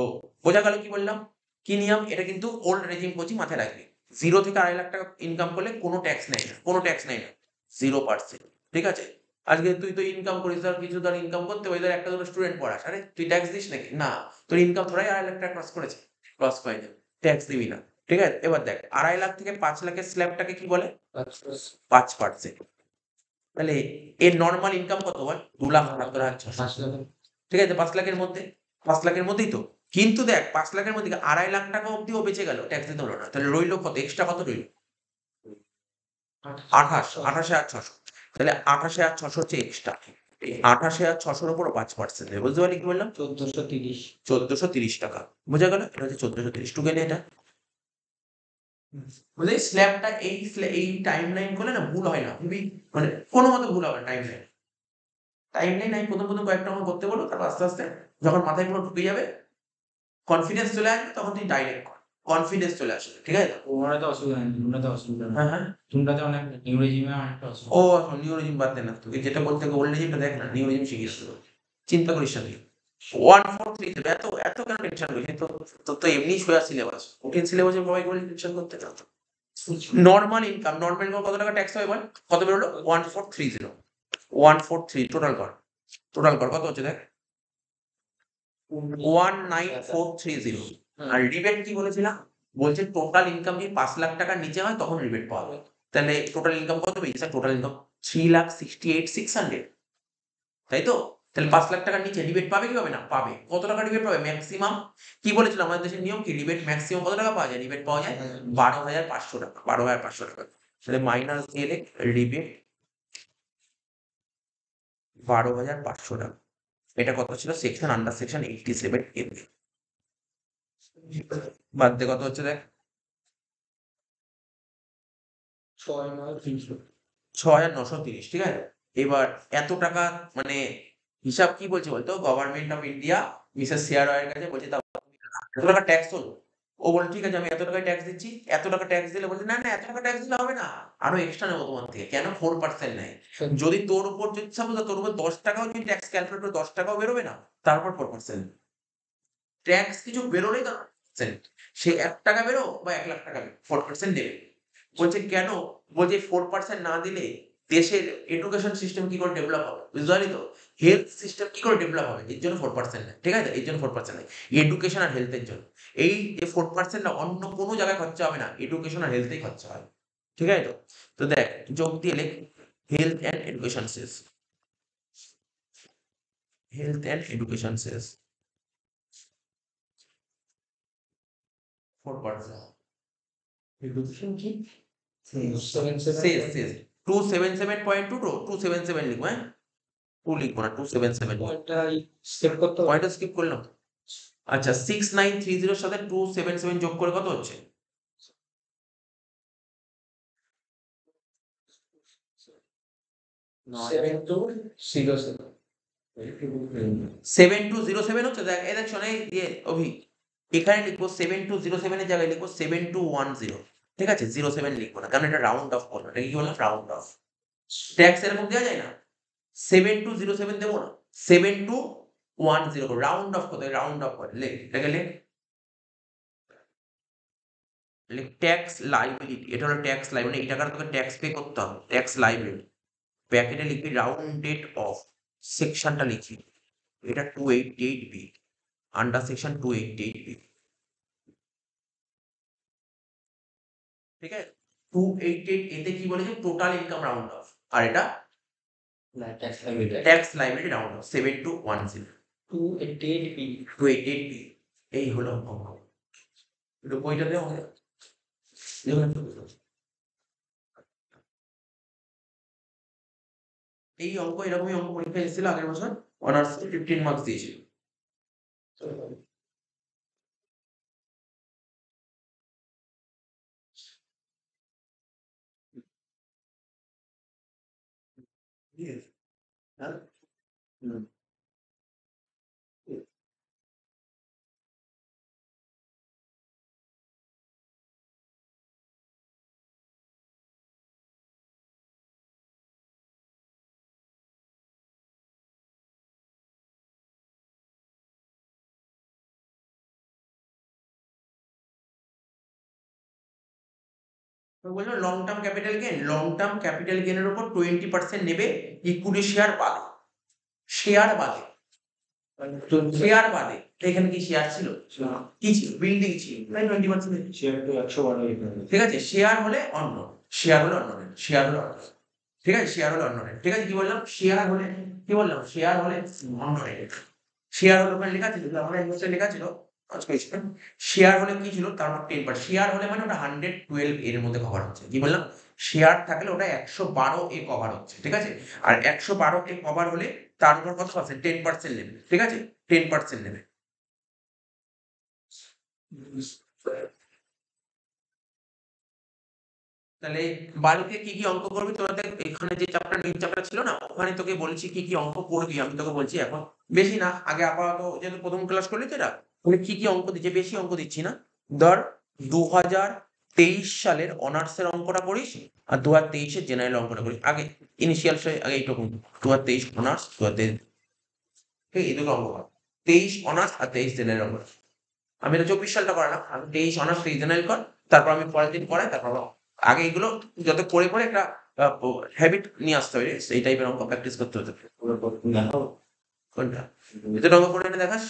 বোঝা গেল কি বললাম? কি নিয়ম? এটা কিন্তু ওল্ড রেজিম করছি, মাথায় রাখবি। 0 থেকে 2.5 লাখ টাকা ইনকাম করলে কোনো ট্যাক্স নেয় না, কোনো ট্যাক্স নেয় না। 0%, ঠিক আছে? আজকে তুই তো ইনকাম করিস, ধর কিছু ধর ইনকাম করতে পারিস, ধর একটা দুটো স্টুডেন্ট পড়াস। আরে তুই ট্যাক্স দিস নাকি? না। তোর ইনকাম থোড়াই 2.5 লাখ টাকা ক্রস করেছে। ক্রস করেনি। ট্যাক্স দিবি না। ঠিক আছে? এবার দেখ 2.5 লাখ থেকে 5 লাখের স্ল্যাবটাকে কি বলে? 5%। তাহলে এর নরমাল ইনকাম কত বল? 2,78,600। 5 লাখ। ঠিক আছে? ৫ লাখের মধ্যে। ৫ লাখের মধ্যেই তো। কিন্তু দেখ ৫ লাখের মধ্যে 2.5 লাখ টাকা অব্দি ও বেঁচে গেল, ট্যাক্স দিতে হলো না। তাহলে রইল কত? এক্সট্রা কত রইল? 28,600। তাহলে 28,600 হচ্ছে এক্সট্রা। এই 28,600 এর উপর 5% দেবে। বুঝতে পারলি কি বললাম? 1430। ১৪৩০ টাকা। বোঝা গেল? এটা হচ্ছে ১৪৩০ টুকে নে এটা। বুঝলি? স্ল্যাবটা এই টাইমলাইন করলে না ভুল হয় না। খুবই মানে কোনো মতে ভুল হবে না টাইমলাইন। টাইমলাইন আমি ১ম কয়েকটা অঙ্ক করতে বলবো, তারপর আস্তে, আস্তে যখন মাথায় পুরো ঢুকে যাবে, কনফিডেন্স চলে আসবে, তখন তুই ডাইরেক্ট কর। কনফিডেন্স চলে আসবে। ঠিক আছে তো? ওনারা তো অসুবিধা নেই, টুনটাতে অসুবিধা নেই। হ্যাঁ, হ্যাঁ। টুনটাতে অনেক ইংরেজিমে অনেকটা ও অসুবিধা। এখন নিউ রেজিম বাদ দে না। তোকে যেটা বলতে হবে ওল্ড রেজিমটা দেখ না, নিউ রেজিম শিখিস তো। চিন্তা করিস না তুই। 1430 এত এত কেন টেনশন করিস? তোর তো এমনিই সোজা সিলেবাস। কঠিন সিলেবাসে সবাই বলে টেনশন করতে না তো। নরমাল ইনকাম কত টাকা ট্যাক্স হবে বল? কত বেরোলো? 1430। 143 টোটাল কর কত হচ্ছে দেখ? 19430। আর রিবেট কি বলেছিলাম? বলছে টোটাল ইনকাম যদি ৫ লাখ টাকার নিচে হয় তখন রিবেট পাওয়া যাবে। তাহলে টোটাল ইনকাম কত পেয়েছি? স্যার টোটাল ইনকাম 3,68,600, তাই তো? তাহলে ৫ লাখ টাকার নিচে রিবেট পাবে কি পাবে না? পাবে। কত টাকা রিবেট পাবে? ম্যাক্সিমাম কি বলেছিল আমাদের দেশের নিয়ম কি? রিবেট ম্যাক্সিমাম কত টাকা পাওয়া যায়? রিবেট পাওয়া যায় ১২,৫০০ টাকা। ১২,৫০০ টাকা। তাহলে মাইনাস দিয়ে লেখ রিবেট ১২,৫০০ টাকা। এটা কত ছিল? Section under section 87 M. বাদ দে কত হচ্ছে দেখ? 6,930। ৬,৯৩০, ঠিক আছে? এবার এত টাকা মানে হিসাব কি বলছে বলতো? Government of India Mrs share এর কাছে বলছে দাও এত টাকা ট্যাক্স হলো। ও বলল ঠিক আছে আমি এত টাকা ট্যাক্স দিচ্ছি। এত টাকা ট্যাক্স দিলে বলছে না, না এত টাকা ট্যাক্স দিলে হবে না। আরো এক্সট্রা নেবো তোমার থেকে। কেন? 4% নেয়। যদি তোর উপর যদি সাপোজ তোর উপর ১০ টাকাও যদি ট্যাক্স ক্যালকুলেট করে ১০ টাকাও বেরোবে না, তারপর 4%। ট্যাক্স কিছু বেরোলেই তার percent। সে ৳১ বেরো বা ৳১,০০,০০০ বেরো, 4% দেবে। বলছে কেন? বলছে 4% না দিলে দেশের এডুকেশন সিস্টেম কি করে ডেভেলপ হবে? বুঝতে পারলি তো? হেলথ সিস্টেম কি করে ডেভেলপ হবে? এর জন্য 4% নেয়। ঠিক আছে? এর জন্য 4% নেয়। এডুকেশন আর হেলথ এর জন্য। এই যে 4% না অন্য কোনো জায়গায় খরচা হবে না। এডুকেশন আর হেলথ এই খরচা হয়। ঠিক আছে তো? তো দেখ যোগ দিয়ে লেখ health and education cess. Health and education cess 4%। Education কি? সেভেন শেষ 277.2 277 লিখবো, হ্যাঁ? 2 লিখবো না, 277 পয়েন্টটা স্টেপ করতে হবে। পয়েন্টটা স্কিপ করলাম। আচ্ছা 6930 এর সাথে 277 যোগ করে কত হচ্ছে? 7207 7207 হচ্ছে, দেখ এই দেখ শোনে দিয়ে অভি, এখানে লিখবো 7207 এর জায়গায় লিখবো 7210, ঠিক আছে? 07 লিখবো না, কারণ এটা রাউন্ড অফ করবো, এটা কি বললাম রাউন্ড অফ। ট্যাক্স এরকম দেওয়া যায় না, 7207 দেবো না, 7210 রাউন্ড অফ করতে রাউন্ড অফ করে লেখ, এটাকে লেখ লেখ ট্যাক্স লাইবিলিটি, এটা হলো ট্যাক্স লাইবিলিটি, এই টাকাটা তোকে ট্যাক্স পে করতে হবে, ট্যাক্স লাইবিলিটি। ব্র্যাকেটে লিখবি রাউন্ড ডেট অফ, সেকশনটা লিখবি, এটা 288B, আন্ডার সেকশন 288B, ঠিক আছে? 288 এতে কি বলেছে, টোটাল ইনকাম রাউন্ড অফ, আর এটা tax liability tax liability round of 7210, 288B 288B। এই হলো অঙ্ক, একটু বইটা দেওয়া হবে। এই অঙ্ক এরকমই অঙ্ক পরীক্ষা এসেছিল আগের বছর, অনার্স 15 মার্কস দিয়েছিল। হ্যাঁ? হুম। তো বললো long term capital gain, long term capital গেইনের উপর 20% নেবে ইকুইটি শেয়ার বাদে, শেয়ার বাদে, শেয়ার বাদে। এখানে কি শেয়ার ছিল? কি ছিল? বিল্ডিং ছিল, তাই 20% শেয়ার তো 112 ঠিক আছে? শেয়ার হলে অন্য, শেয়ার হলে অন্য রেট, শেয়ার হলে অন্য রেট, ঠিক আছে? শেয়ার হলে অন্য রেট, ঠিক আছে? কি বললাম? শেয়ার হলে কি বললাম? শেয়ার হলে অন্য রেট, শেয়ার হলে ওখানে লেখা ছিল, আমরা ইংলিশে লেখা ছিল আজকে, শেয়ার হলে কি ছিল, তারপর 10%, শেয়ার হলে মানে ওটা 112 এর মধ্যে কভার হচ্ছে। কি বললাম? শেয়ার থাকলে ওটা 112 এ কভার হচ্ছে, ঠিক আছে? আর 112 এ কভার হলে তার উপর কত পার্সেন্ট? 10% নেবে, ঠিক আছে? 10% নেবে। তাহলে বাড়িতে কি কি অঙ্ক করবি তোরা? দেখ এখানে যে চ্যাপ্টার মেইন চ্যাপ্টার ছিল না, ওখানে তোকে বলেছি কি কি অঙ্ক করবি, আমি তোকে বলছি এখন বেশি না, আগে আপাতত যেহেতু প্রথম ক্লাস করলি তো এটা, বলে কি কি অঙ্ক দিচ্ছে, বেশি অঙ্ক দিচ্ছি না। ধর 2023 সালের অনার্সের অঙ্কটা করিস, আর 2023 এর জেনারেল অঙ্কটা করিস। আগে ইনিশিয়াল আগে এইটুকু 2023 অনার্স, 2023, ঠিক এই দুটো অঙ্ক কর, 23 অনার্স আর 23 জেনারেল অঙ্ক। আমি তো 24 সালটা করালাম, আমি 23 অনার্স 23 জেনারেল কর, তারপর আমি পরের দিন করাই, তারপর আগে এগুলো যত করে করে একটা হ্যাবিট নিয়ে আসতে হবে, এই টাইপের অঙ্ক প্র্যাকটিস করতে হতে। কোনটা? এদের অঙ্ক করে এনে দেখাস।